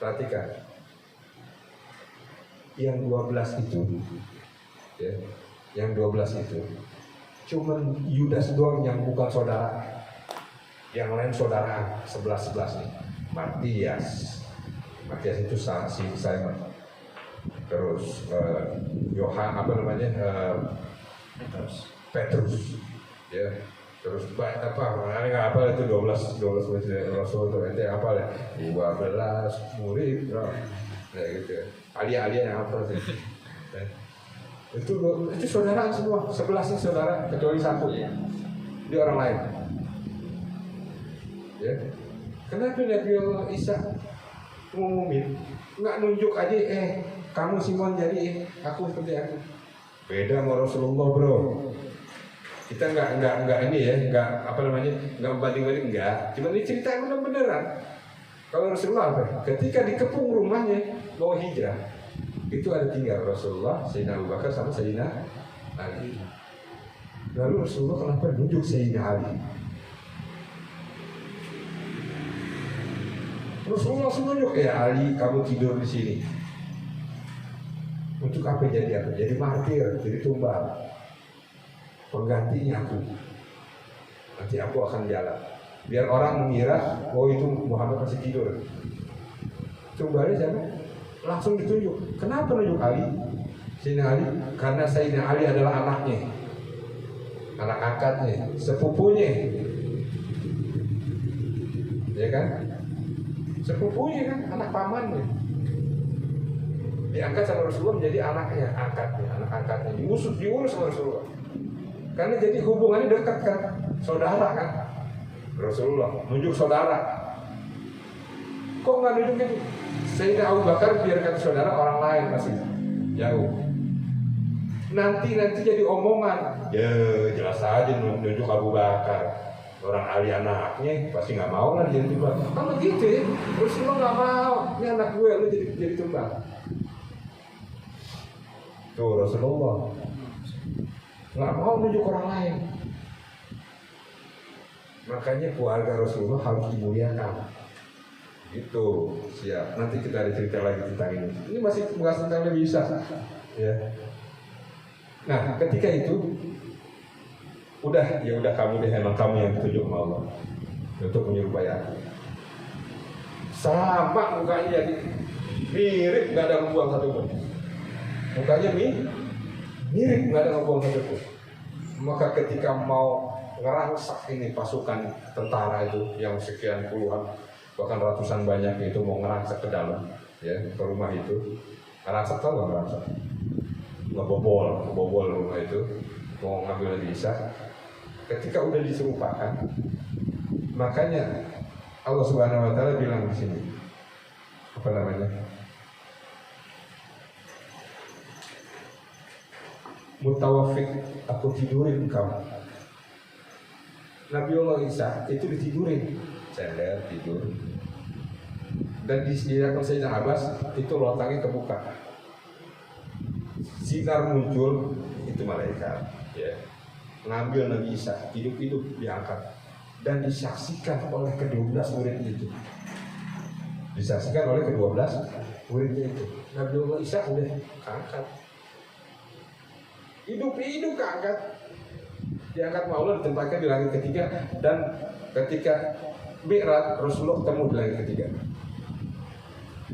Perhatikan, yang 12 itu, ya, yang 12 itu, cuman Yudas doang yang bukan saudara, yang lain saudara 11 nih. Matias itu si Simon, terus Petrus, ya, terus apa itu 12 Rasul itu ente apa ya, 12 murid, ya gitu, alia yang apa sih, itu saudara semua, 11 saudara kecuali 1 dia orang lain, ya. Kenapa Nabi Allah Isa ngumumin, nggak nunjuk aja, kamu Simon jadi aku seperti aku. Beda sama Rasulullah, bro. Kita nggak ini ya, nggak membanding-banding, enggak. Cuma ini cerita yang benar-beneran. Kalau Rasulullah apa? Ketika dikepung rumahnya mau hijrah, itu ada 3 Rasulullah, Sayyidina Abu Bakar sama Sayyidina Ali. Lalu Rasulullah kenapa nunjuk Sayyidina Ali? Rasulullah langsung nunjuk, Ali, kamu tidur di sini. Untuk apa jadi apa? Jadi martir, jadi tumbal. Penggantinya aku. Nanti aku akan jalan. Biar orang mengira, itu Muhammad masih tidur. Tumbalnya siapa? Langsung ditunjuk. Kenapa nunjuk Ali? Sayyidina Ali, karena Sayyidina Ali adalah anaknya, anak angkatnya, sepupunya, ya kan? Sepupunya kan, anak pamannya, diangkat sama Rasulullah menjadi anaknya, anak angkatnya, diurus sama Rasulullah. Karena jadi hubungannya dekat kan, saudara kan. Rasulullah nunjuk saudara. Kok nggak nunjukin Sayyidina Abu Bakar biar kata saudara, orang lain masih jauh. Nanti jadi omongan. Ya jelas aja nunjuk Abu Bakar. Orang Ali anaknya pasti nggak mau lah jadi tumbal. Kan begitu ya. Rasulullah nggak mau. Ini anak gue, lu jadi tumbal. Tuh Rasulullah nggak mau nunjuk orang lain. Makanya keluarga Rasulullah harus dimuliakan. Gitu, siap. Nanti kita ada cerita lagi tentang ini. Ini masih bahas tentang Nabi Isa, ya. Nah, ketika itu udah kamu deh, emang kamu yang ditunjuk sama Allah untuk menyerupai aku. sama mukanya jadi mirip, nggak ada ngebuang satu pun. Mukanya mirip, nggak ada ngebuang satu pun. Maka ketika mau ngerangsak ini pasukan tentara itu yang sekian puluhan bahkan ratusan banyak itu mau ngerangsak ke dalam, ya, ke rumah itu. Ngerangsak, tahu nggak ngerangsak? Ngebobol rumah itu, mau ngambil Nabi Isa. Ketika udah diserupakan, makanya Allah Subhanahu Wa Taala bilang di sini, apa namanya? Mutawafik, aku tidurin kamu. Nabi Allah Isa itu ditidurin, saya tidur. Dan di hadapan Sayyidina Abbas itu lotangnya kebuka. Sinar muncul, itu malaikat, ya, ngambil Nabi Isa hidup-hidup diangkat dan disaksikan oleh ke-12 murid itu. Disaksikan oleh ke-12 muridnya itu. Nabi Allah Isa udah angkat. Hidup-hidup keangkat. Diangkat Allah, ditempatkan di langit ketiga, dan ketika Mi'raj Rasulullah ketemu di langit ketiga.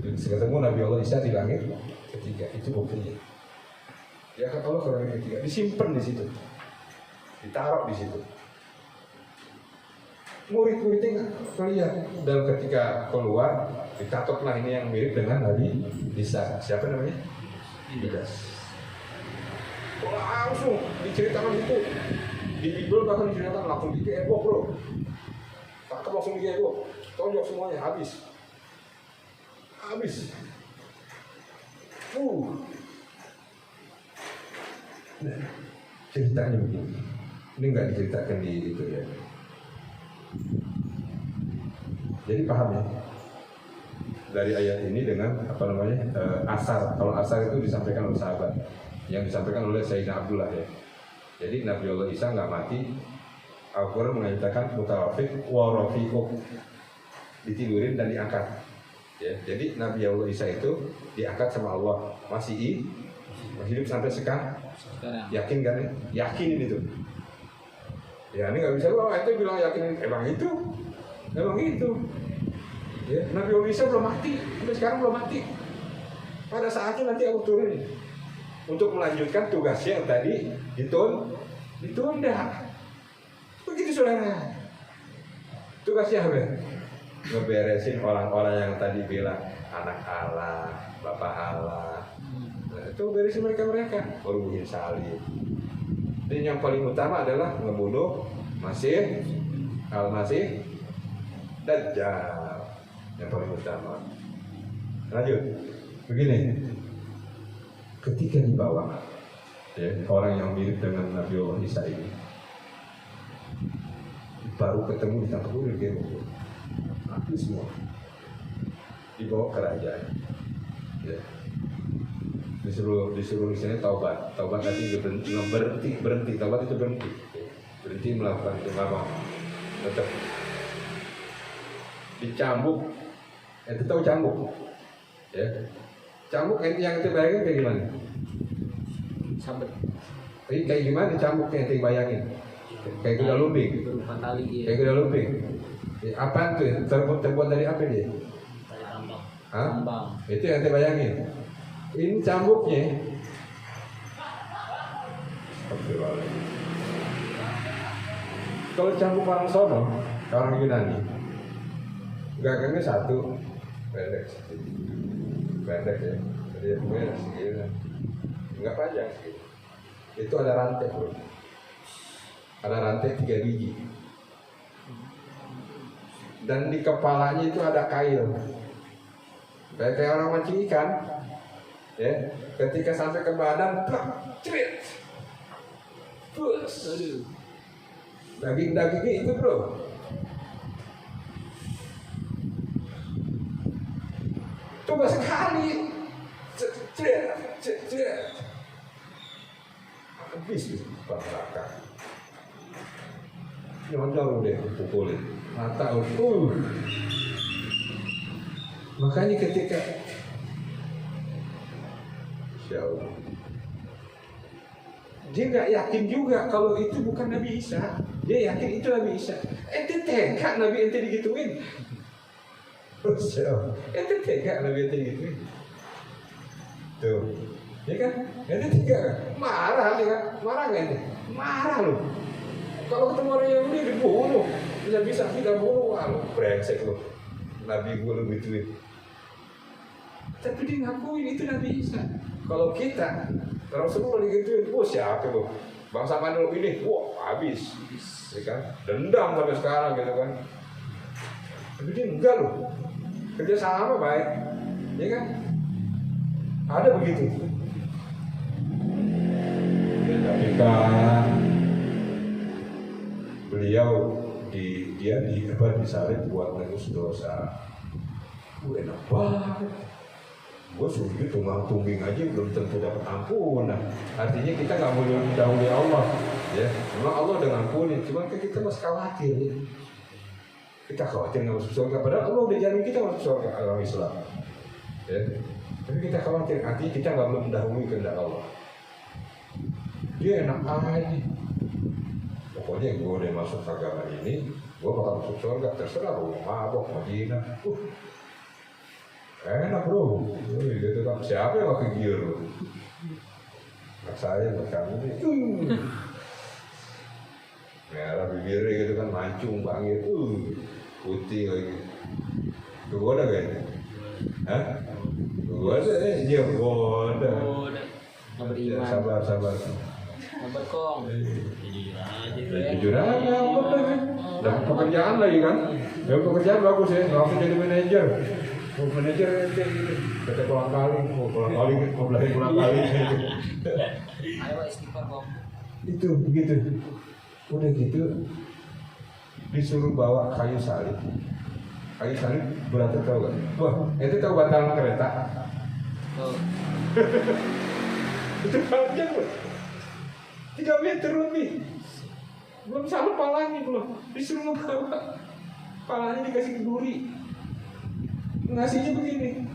Ketemu Nabi Allah Isa di langit ketiga, itu buktinya. Diangkat Allah ke langit ketiga, disimpan di situ, ditaruh di situ. Murid-muridnya nggak kelihatan, dan ketika keluar dicatatlah ini yang mirip dengan Nabi Isa. Siapa namanya? Yudas. Langsung diceritakan itu. Di Bible bahkan diceritakan langsung digebok, bro. Takkan langsung digebok, tonjok semuanya, habis. Nah, ceritanya begini. Ini nggak diceritakan di itu ya. Jadi paham ya? Dari ayat ini dengan apa namanya asar. Kalau asar itu disampaikan oleh sahabat, yang disampaikan oleh Sayyidina Abdullah ya. Jadi Nabi Allah Isa nggak mati. Al-Quran mengatakan mutawafik wa rafiquk, ditidurin dan diangkat. Ya, jadi Nabi Allah Isa itu diangkat sama Allah, masih hidup sampai sekarang. Yakin kan? Yakin ini tuh. Ya ini nggak bisa loh. Itu bilang yakin, emang itu. Ya, Nabi Allah Isa belum mati, sampai sekarang belum mati. Pada saatnya nanti aku turun untuk melanjutkan tugasnya yang tadi ditunda. Begitu saudara. Tugasnya apa? Ngeberesin orang-orang yang tadi bilang anak Allah, bapak Allah. Nah, itu beresin mereka berbuhin salib. Dan yang paling utama adalah ngebunuh Al-Masih Dajjal. Yang paling utama. Lanjut. Begini. Ketika dibawa, ya, orang yang mirip dengan Nabi Allah Isa ini baru ketemu ditangkap dulu dia mati semua, dibawa ke kerajaan, ya. disuruh di sini taubat nanti berhenti taubat itu berhenti melakukan itu nggak mau, tetap dicambuk, itu tahu cambuk, ya. Cambuk yang itu bayangin kayak gimana? Sabet. Kayak gimana cambuknya yang bayangin? Kayak kuda lumping. Kayak kuda lumping. Apaan tuh? Terbuat dari apa dia? Dari tambang. Hah? Itu yang kita bayangin. Ini cambuknya. Kalau cambuk orang sono, orang Yunani, gagangnya satu, pendek ya, jadi punya segini, nggak panjang sih. Itu ada rantai bro, ada rantai 3 biji, dan di kepalanya itu ada kail, kayak orang mancing ikan, ya. Ketika sampai ke badan, cerit, daging-dagingnya itu bro. Coba sekali, habis neraka. Nyonjol deh, pukulin, mata Makanya ketika, Insya dia nggak yakin juga kalau itu bukan Nabi Isa. Dia yakin itu Nabi Isa. Ente teka Nabi ente digituin. Ente tega lebih tinggi gitu. Tuh, ya kan? Ente tega kan? Marah nih kan? Marah nggak ente? Marah loh. Kalau ketemu orang Yahudi dibunuh, bisa kita bunuh, wah lo brengsek lo. Nabi gue lo gituin. Tapi dia ngakuin itu Nabi Isa. Kalau kita, Rasulullah digituin, wah siapa lo? Bangsa mana lo ini? Wah habis, ya kan? Dendam sampai sekarang gitu kan? Tapi dia enggak loh. Kerja sama baik, ya kan? Ada begitu. Ya, tapi kan beliau dia disalib buat menebus dosa. Enak banget. Gue suruh tunggang-tungging aja belum tentu dapat ampunan. Artinya kita nggak boleh mendahului Allah, ya. Memang Allah udah ngampuni, cuma kita masih khawatir. Ya. Kita khawatir nggak masuk surga, padahal Allah udah jamin kita masuk surga agama Islam. Ya. Tapi kita khawatir, artinya kita nggak belum mendahului kehendak Allah. Dia enak aja. Pokoknya gue udah masuk agama ini, gue bakal masuk surga, terserah lu mabok, Madinah. Enak bro, gitu kan. Siapa yang pakai gear bro? Nah, saya buat kamu nih. Merah bibirnya gitu kan, mancung banget, putih lagi. Gue ada kayaknya. Hah? Gue ada, dia gue ada. Sabar. Sabar kong. Jujur aja, dapat pekerjaan lagi kan? Dapat pekerjaan bagus ya, langsung jadi manajer. Manajer itu kata pulang kali, mau belajar pulang kali. Ayo istighfar kong. Itu begitu. Udah gitu disuruh bawa kayu salib. Kayu salib beratnya tahu gak? Wah, itu tahu batang kereta? Tuh. Itu panjang loh. 3 meter lebih. Belum sampai palanya belum. Disuruh bawa. Palanya dikasih duri. Ngasihnya begini.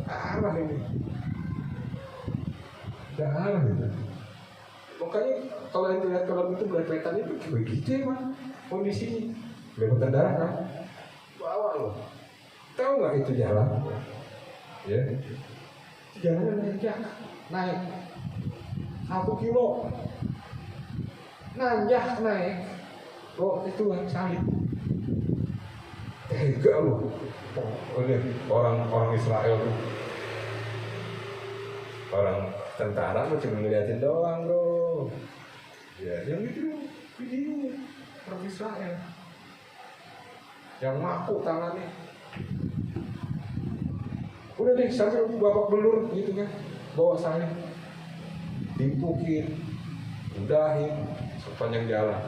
Darah ini. Darah itu. Makanya kalau yang lihat kalau itu belepetan itu begitu emang kondisinya. Belepetan darah kan? Bawa loh. Tahu nggak itu jalan? Ya. Jalan naik 1 kilo. Nanjak naik. Oh itu kan salib. Tega loh. Orang Israel tuh. Orang tentara mah cuma ngeliatin doang bro. Ya yang gitu video orang Israel. Yang maku tangannya. Udah deh sampai babak belur gitu kan, bawa salib, dimpukin, udahin sepanjang jalan,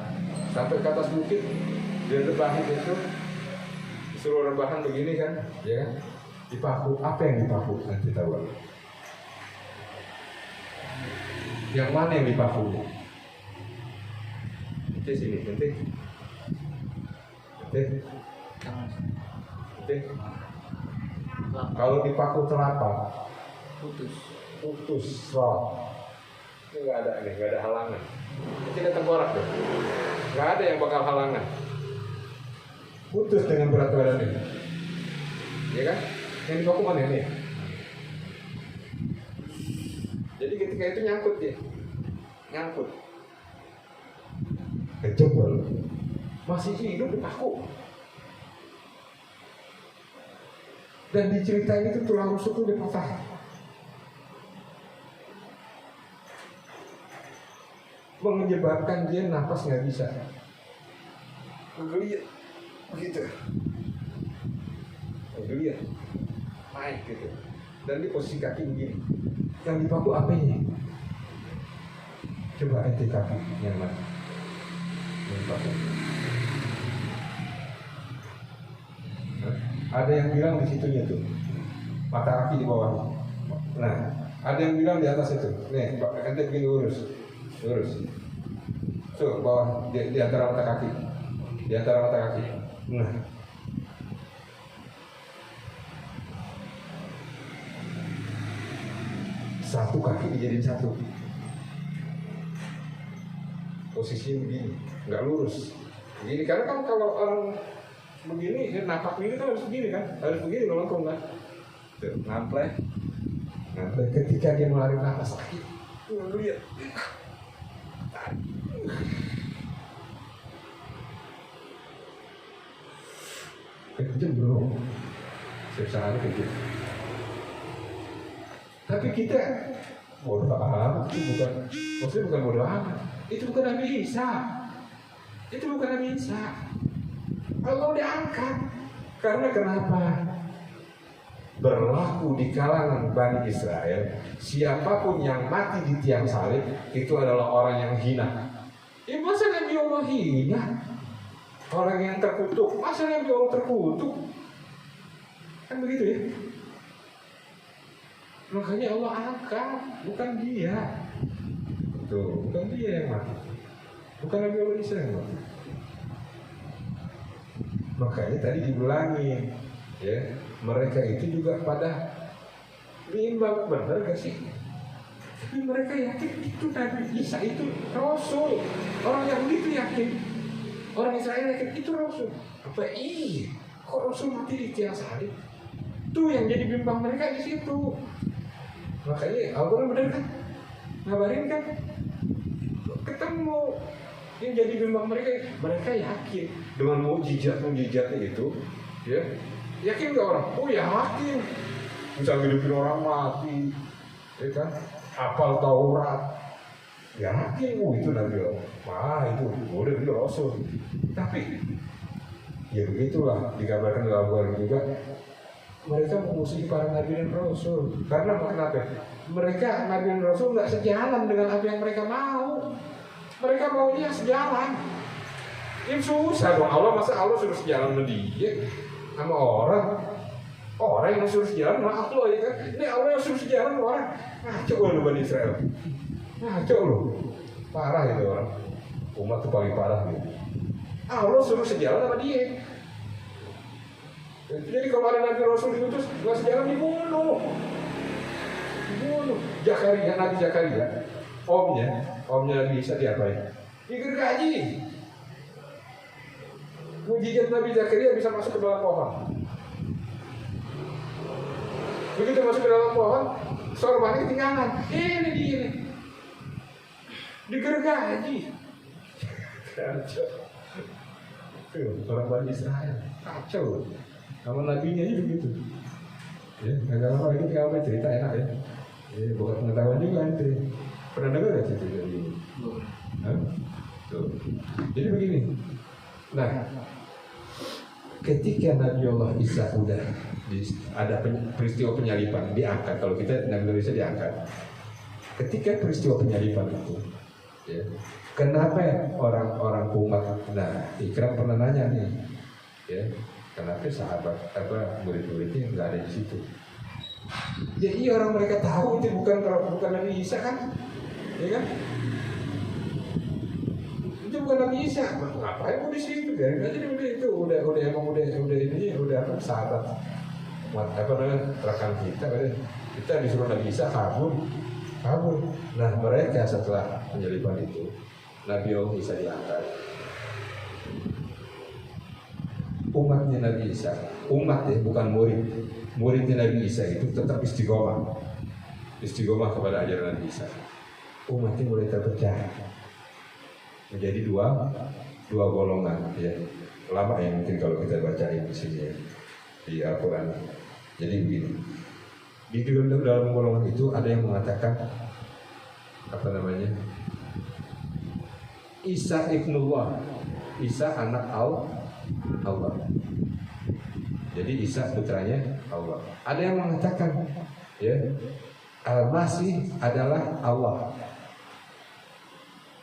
sampai ke atas bukit, dia rebahin itu, disuruh rebahan begini kan, ya kan, dipaku. Apa yang dipaku nanti tahu? Yang mana yang dipaku? Nanti sini, nanti. Kalau dipaku telapak putus roh. Ini nggak ada halangan. Ini tidak tengkorak deh. Nggak ada yang bakal halangan. Putus dengan berat badan ini. Ya kan? Yang dipaku mana ini? Jadi ketika itu nyangkut dia. Nyangkut. Kejebol. Masih hidup dipaku. Dan diceritain itu tulang rusuk itu udah patah. Menyebabkan dia nafas nggak bisa. Menggeliat begitu. Menggeliat. Naik gitu. Dan di posisi kaki begini. Yang dipaku apanya? Coba ente kaki yang mana? Yang dipaku. Ada yang bilang di situnya tuh, mata kaki di bawah. Nah, ada yang bilang di atas itu. Nih, ente begini lurus. Tuh, bawah di antara mata kaki. Di antara mata kaki. Nah. Satu kaki dijadiin satu. Posisinya begini, nggak lurus. Begini, karena kan kalau orang begini, napak begini kan harus begini kan, harus begini melengkung kan. Tuh, ngampleh. Ketika dia mengeluarkan nafas sakit, lihat. Kejam bro, secara kejam. Tapi kita bodoh amat, itu bukan, maksudnya bukan bodoh amat. Itu bukan Nabi Isa. Allah udah angkat. Karena kenapa? Berlaku di kalangan Bani Israel, siapapun yang mati di tiang salib itu adalah orang yang hina. Masa Nabi Allah hina? Orang yang terkutuk, masa Nabi Allah terkutuk? Kan begitu ya? Makanya Allah angkat, bukan dia. Tuh, bukan dia yang mati. Bukan Nabi Allah Isa yang mati. Makanya tadi diulangi, ya, mereka itu juga pada bimbang, benar gak sih? Tapi mereka yakin itu Nabi Isa itu Rasul. Orang Yahudi itu yakin, orang Israel yakin itu Rasul. Apa iya? Kok Rasul mati di tiang salib? Itu yang jadi bimbang mereka di situ. Makanya Al-Quran benar kan? Ngabarin kan? Ketemu yang jadi bimbang mereka yakin dengan mukjizat itu, ya, yakin gak orang? Oh ya yakin, bisa ngidupin orang mati, ya kan? Hafal Taurat, yakin, itu Nabi Allah. Wah itu udah itu Rasul. Tapi ya begitulah dikabarkan dalam Al-Quran juga. Mereka memusuhi para Nabi dan Rasul. Karena kenapa? Mereka Nabi dan Rasul nggak sejalan dengan apa yang mereka mau. Mereka maunya sejalan. Ini susah dong. Masa Allah suruh sejalan sama dia, sama orang yang suruh sejalan sama Allah ya kan? Ini Allah yang suruh sejalan sama orang. Ngaco lu Bani Israel. Ngaco lu. Parah itu orang. Umat itu paling parah gitu. Allah suruh sejalan sama dia. Jadi kalau ada Nabi Rasul diutus nggak sejalan dibunuh. Nabi Zakaria, omnya Nabi Isa diapain? Digergaji. Mujizat Nabi Zakaria bisa masuk ke dalam pohon. Begitu masuk ke dalam pohon, sorbannya ketinggalan. Ini dia nih. Digergaji. Kacau. Tuh, orang Bani Israel. Kacau. Sama nabinya aja begitu. Ya, agak lama ini kamu cerita enak ya. Bukan pengetahuan juga nanti. Pernah dengar gak cerita dari ini? Tuh. Jadi begini. Nah, ketika Nabi Allah Isa udah ada peristiwa penyalipan, diangkat. Kalau kita Nabi Allah Isa diangkat. Ketika peristiwa penyalipan itu, ya, kenapa orang-orang umat? Nah, Ikram pernah nanya nih, ya, kenapa sahabat murid-muridnya nggak ada di situ? Ya iya, orang mereka tahu itu bukan Nabi Isa kan, ya kan? Itu bukan Nabi Isa, ngapain mau di situ? Dari aja itu udah apa sahabat, rekan kita disuruh Nabi Isa kabur. Nah mereka setelah penyalipan itu, Nabi Allah Isa diangkat. Umatnya Nabi Isa, umat ya, bukan muridnya Nabi Isa itu tetap istiqomah kepada ajaran Nabi Isa. Umatnya mulai terpecah menjadi dua golongan ya. Lama ya mungkin kalau kita bacain di sini ya, di Al-Quran. Jadi begini, di dalam golongan itu ada yang mengatakan Isa ibnullah, Isa anak Allah. Jadi Isa putranya Allah. Ada yang mengatakan ya, Al-Masih adalah Allah.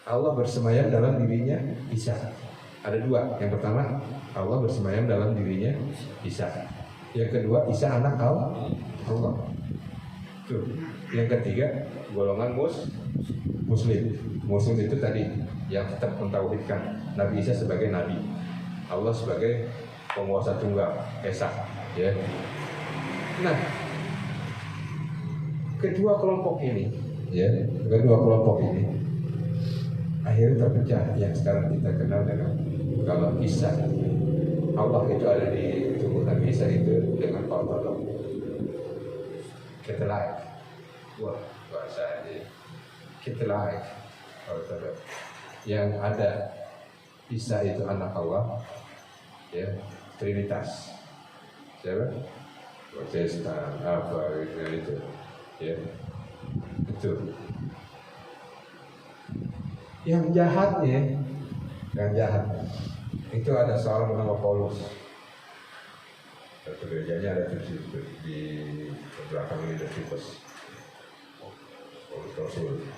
Allah bersemayam dalam dirinya Isa. Ada dua. Yang pertama, Allah bersemayam dalam dirinya Isa. Yang kedua, Isa anak Allah. Tuh. Yang ketiga, golongan Muslim. Muslim itu tadi yang tetap mentauhidkan Nabi Isa sebagai nabi, Allah sebagai penguasa tunggal, Esa, ya. Nah, kedua kelompok ini akhirnya terpecah yang sekarang kita kenal dengan kalau Isa Allah itu ada di tubuh Nabi Isa itu dengan Paulus Ketelaik. Wah, bahasa ini Ketelaik. Yang ada Isa itu anak Allah, ya, Trinitas. Siapa? Protestan apa itu, ya, itu. Yang jahatnya, yang jahat itu ada seorang bernama Paulus. Satu gerejanya ada di belakang ini ada Paulus Rasul.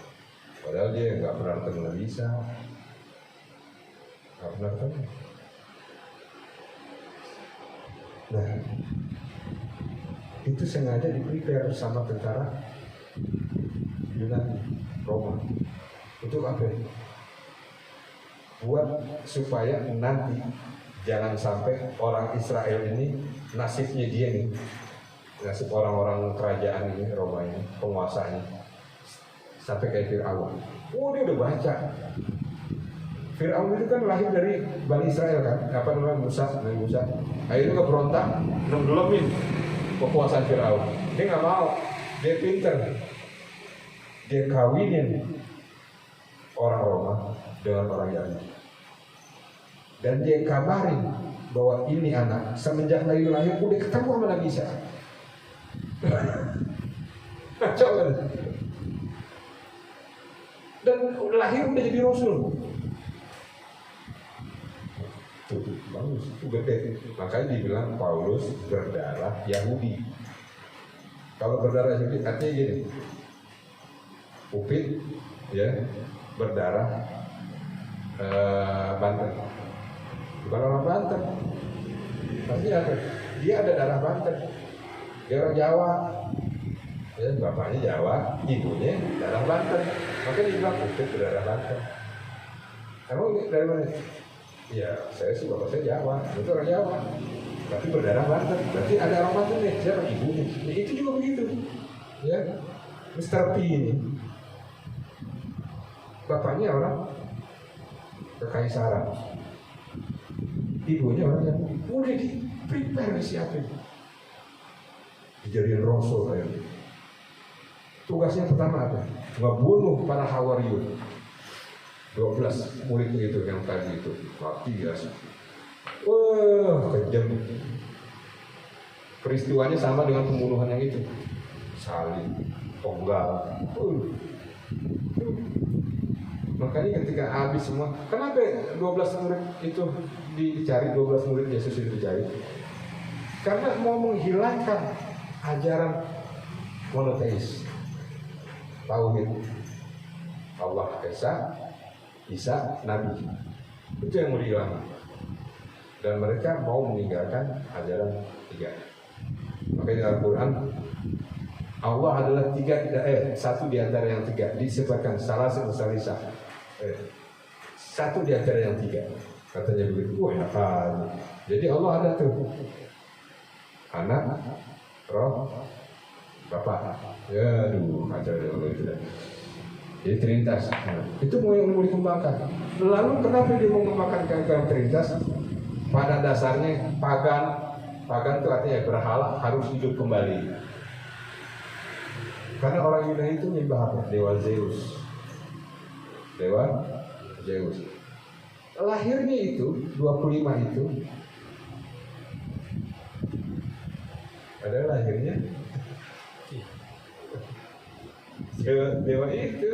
Padahal dia nggak pernah ketemu Nabi Isa, nggak pernah ketemu. Nah, itu sengaja di-prepare bersama tentara Yunani, Roma. Untuk apa? Buat supaya nanti jangan sampai orang Israel ini nasibnya dia nih, nasib orang-orang kerajaan ini, Roma ini, penguasanya sampai kayak Fir'aun. Oh, dia udah baca. Fir'aun itu kan lahir dari Bani Israel kan, apa namanya, Nabi Musa. Akhirnya keberontak, nenggelamin kekuasaan Fir'aun. Dia nggak mau, dia pinter, dia kawinin orang Roma dengan orang Yahudi. Dan dia kabarin bahwa ini anak semenjak lahir udah ketemu sama Nabi Isa. Coba. Dan lahir udah jadi Rasul. Tuh, bagus, itu gede. Makanya dibilang Paulus berdarah Yahudi. Kalau berdarah Yahudi artinya gini, Upit, ya, berdarah Banten. Bukan orang Banten. Artinya apa? Dia ada darah Banten. Dia orang Jawa. Ya, bapaknya Jawa, ibunya darah Banten. Makanya dibilang Upit berdarah Banten. Kamu dari mana? Ya, saya sih bapak saya Jawa, itu orang Jawa. Tapi berdarah Banten. Berarti ada orang Banten nih, siapa ibunya? Ya, itu juga begitu. Ya, Mr. P ini. Bapaknya orang Kekaisaran, ibunya orang yang udah di-prepare disiapin, dijadiin Rasul kayak. Tugasnya pertama apa? Ngebunuh para Hawariyun. 12 murid itu yang tadi itu mati ya. Wah, kejam. Peristiwanya sama dengan pembunuhan yang itu. Salib, tonggal. Makanya ketika habis semua, kenapa 12 murid itu dicari, 12 murid Yesus itu dicari? Karena mau menghilangkan ajaran monoteis, tauhid Allah Esa, Isa, Nabi. Itu yang mau dihilangkan. Dan mereka mau meninggalkan ajaran tiga. Makanya dalam Al-Quran Allah adalah satu di antara yang tiga, disebutkan salah satu salisa. Satu di antara yang tiga, katanya begitu. Wah, enak. Jadi Allah ada tuh Anak, Roh, Bapak. Ya, aduh, kacau dulu itu. Jadi Trinitas. Nah, itu mau yang mau dikembangkan. Lalu kenapa dia mau mengembangkan keagamaan Trinitas? Pada dasarnya pagan itu artinya berhala harus hidup kembali. Karena orang Yunani itu menyembah apa? Dewa Zeus. Dewa Zeus. Lahirnya itu 25 itu ada lahirnya dewa itu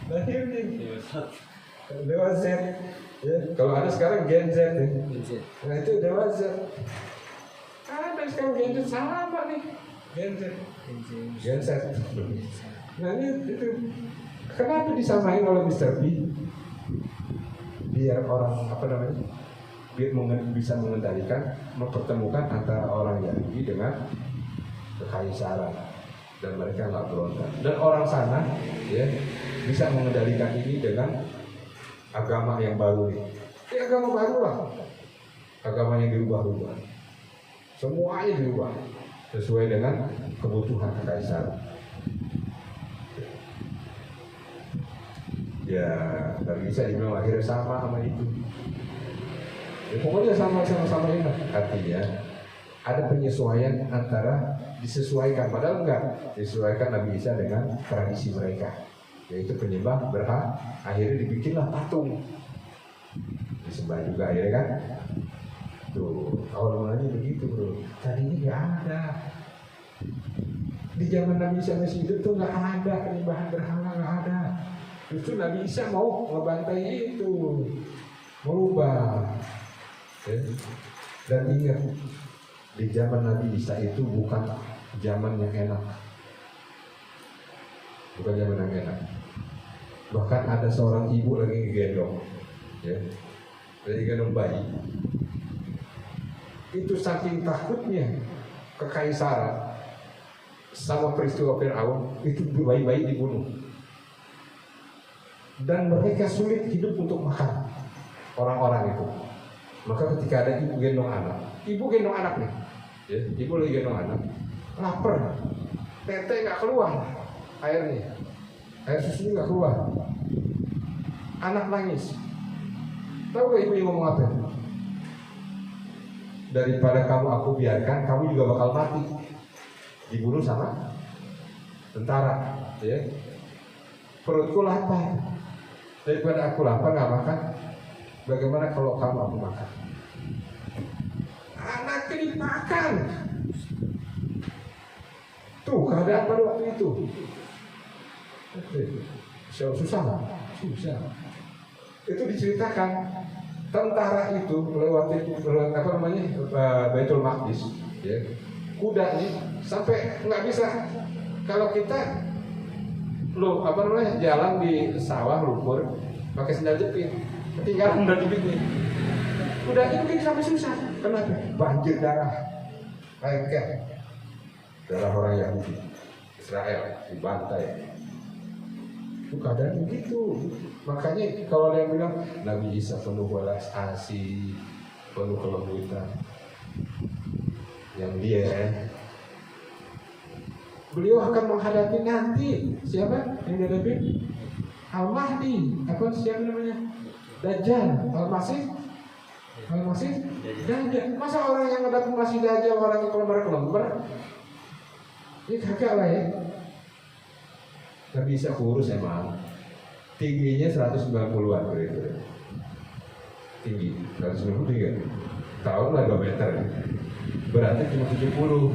lahirnya Dewa Z. Ya, kalau ada sekarang Gen Z ya. Nah itu Dewa Z. Ada sekarang Gen Z sama nih. Gen Z. Nah ini itu. Kenapa disamain oleh Mr. P? Biar orang biar bisa mengendalikan, mempertemukan antara orang Yahudi dengan Kekaisaran, dan mereka nggak berontak. Dan orang sana, ya, bisa mengendalikan ini dengan agama yang baru ini. Ya agama baru lah, agama yang dirubah-rubah. Semuanya dirubah sesuai dengan kebutuhan Kekaisaran. Ya, dari bisa dibilang akhirnya sama itu. Ya, pokoknya sama-sama enak. Artinya ada penyesuaian antara disesuaikan, padahal enggak disesuaikan Nabi Isa dengan tradisi mereka, yaitu penyembah berhala. Akhirnya dibikinlah patung, disembah juga akhirnya kan. Tuh awal mulanya begitu bro. Tadinya nggak ada. Di zaman Nabi Isa masih hidup tuh nggak ada penyembahan berhala, nggak ada. Justru Nabi Isa mau ngebantai itu, merubah. Dan ingat, di zaman Nabi Isa itu bukan zaman yang enak, bukan zaman yang enak. Bahkan ada seorang ibu lagi gendong, ya, lagi gendong bayi. Itu saking takutnya kekaisaran sama peristiwa Fir'aun, itu bayi-bayi dibunuh. Dan mereka sulit hidup untuk makan, orang-orang itu. Maka ketika ada ibu gendong anak nih, ya, ibu lagi gendong anak, lapar, tete nggak keluar airnya, air susunya nggak keluar, anak nangis. Tahu gak ibunya ngomong apa? Daripada kamu aku biarkan, kamu juga bakal mati, dibunuh sama tentara, ya. Perutku lapar, daripada aku lapar nggak makan, bagaimana kalau kamu aku makan? Anaknya dimakan. Tuh keadaan pada waktu itu. Susah lah, susah. Itu diceritakan tentara itu lewat apa namanya Baitul Maqdis, ya. Kudanya sampai nggak bisa. Kalau kita apa namanya jalan di sawah lumpur pakai sendal jepit, ketinggalan sendal jepitnya, kudanya mungkin sampai susah. Kenapa? Banjir darah, lengket, darah orang Yahudi, Israel dibantai. Itu keadaan begitu. Makanya kalau ada yang bilang Nabi Isa penuh welas asih, penuh kelembutan, yang dia beliau akan menghadapi nanti siapa yang dihadapi? Al-Mahdi, apa siapa namanya? Dajjal, Al-Masih, Dajjal. Masa orang yang menghadapi Masih Dajjal orang yang kelembar? Ini kagak lah ya. Nggak bisa kurus emang. Tingginya 190-an gitu. Tinggi 193. Tahun lah 2 meter. Beratnya cuma 70.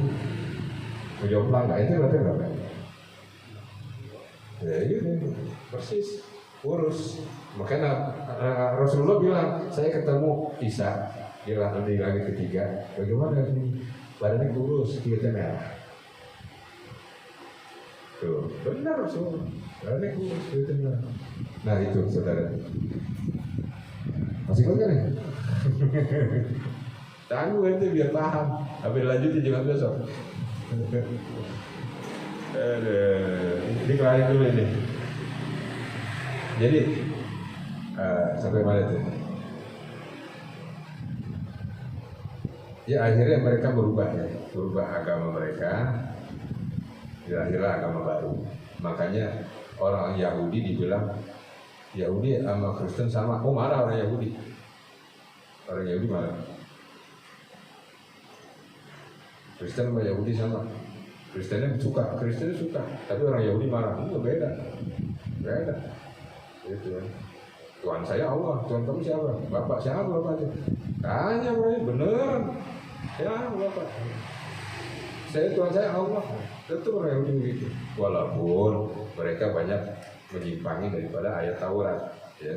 Jomplang nggak itu berarti berapa? Ya itu persis kurus. Makanya Rasulullah bilang, saya ketemu Isa di langit ketiga. Bagaimana ini? Badannya kurus, kulitnya merah. Tuh, benar Rasulullah. Badannya kurus, kulitnya merah. Nah itu saudara. Masih kuat kan ya? Tangguh itu biar paham. Tapi lanjutin juga besok. Dikelarin dulu ini. Jadi sampai mana itu? Ya akhirnya mereka berubah agama mereka. Lahirlah agama baru. Makanya orang Yahudi dibilang Yahudi sama Kristen sama. Oh marah orang Yahudi. Orang Yahudi marah. Kristen sama Yahudi sama. Kristennya suka, tapi orang Yahudi marah. Itu beda. Itu kan. Tuhan saya Allah, Tuhan kamu siapa? Bapak siapa bapaknya? Tanya bener. Ya bapak. Tuhan saya Allah. Tentu orang Yahudi begitu. Walaupun mereka banyak menyimpangi daripada ayat Taurat. Ya.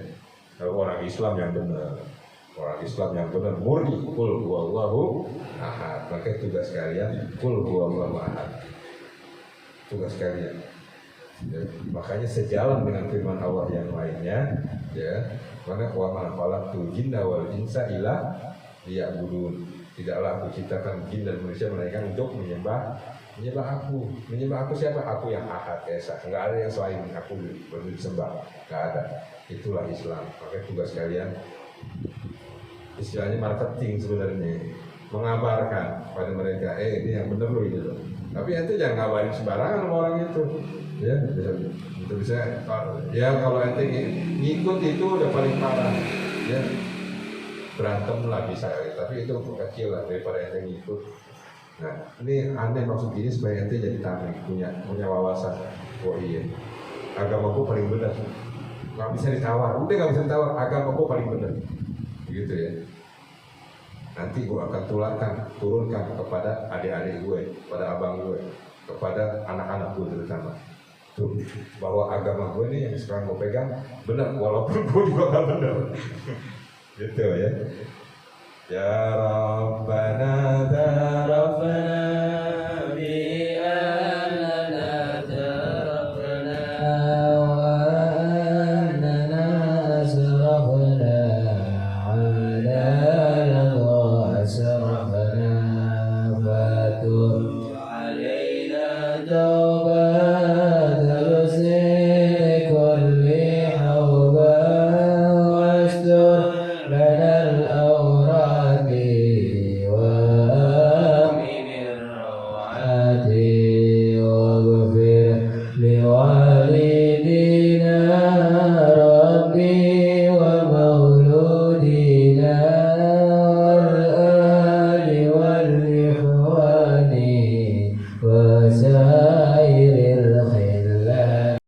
Kalau orang Islam yang benar. Orang Islam yang benar murni, qul huwallahu ahad. Maka tugas kalian qul huwallahu ahad. Tugas kalian. Ya, makanya sejalan dengan firman Allah yang lainnya, ya. Mana wa ma khalaqtul jinna wal insa illa liya'budun. Tidaklah aku ciptakan jin dan manusia melainkan untuk menyembah aku. Menyembah aku siapa? Aku yang ahad esa. Enggak ada yang selain aku perlu disembah. Enggak ada. Itulah Islam. Maka tugas kalian istilahnya marketing sebenarnya, mengabarkan pada mereka, ini yang benar loh itu. Tapi ente jangan ngabarin sembarangan sama orang itu, ya bisa ya kalau ente ngikut itu udah paling parah, ya. berantem lah bisa, tapi itu kecil lah daripada ente ngikut. Nah, ini aneh maksud ini supaya ente jadi tameng, punya wawasan. Oh iya, agamaku paling benar, nggak bisa ditawar. Udah nggak bisa ditawar, agamaku paling benar, gitu ya. Nanti gue akan turunkan kepada adik-adik gue, kepada abang gue, kepada anak-anak gue terutama. Tuh, bahwa agama gue nih yang sekarang gue pegang benar, walaupun gue juga nggak benar. Gitu ya. Ya Rabbana tarafna bi annana tarafna wa annana asrafna ala asrafna fatur alaina tawbah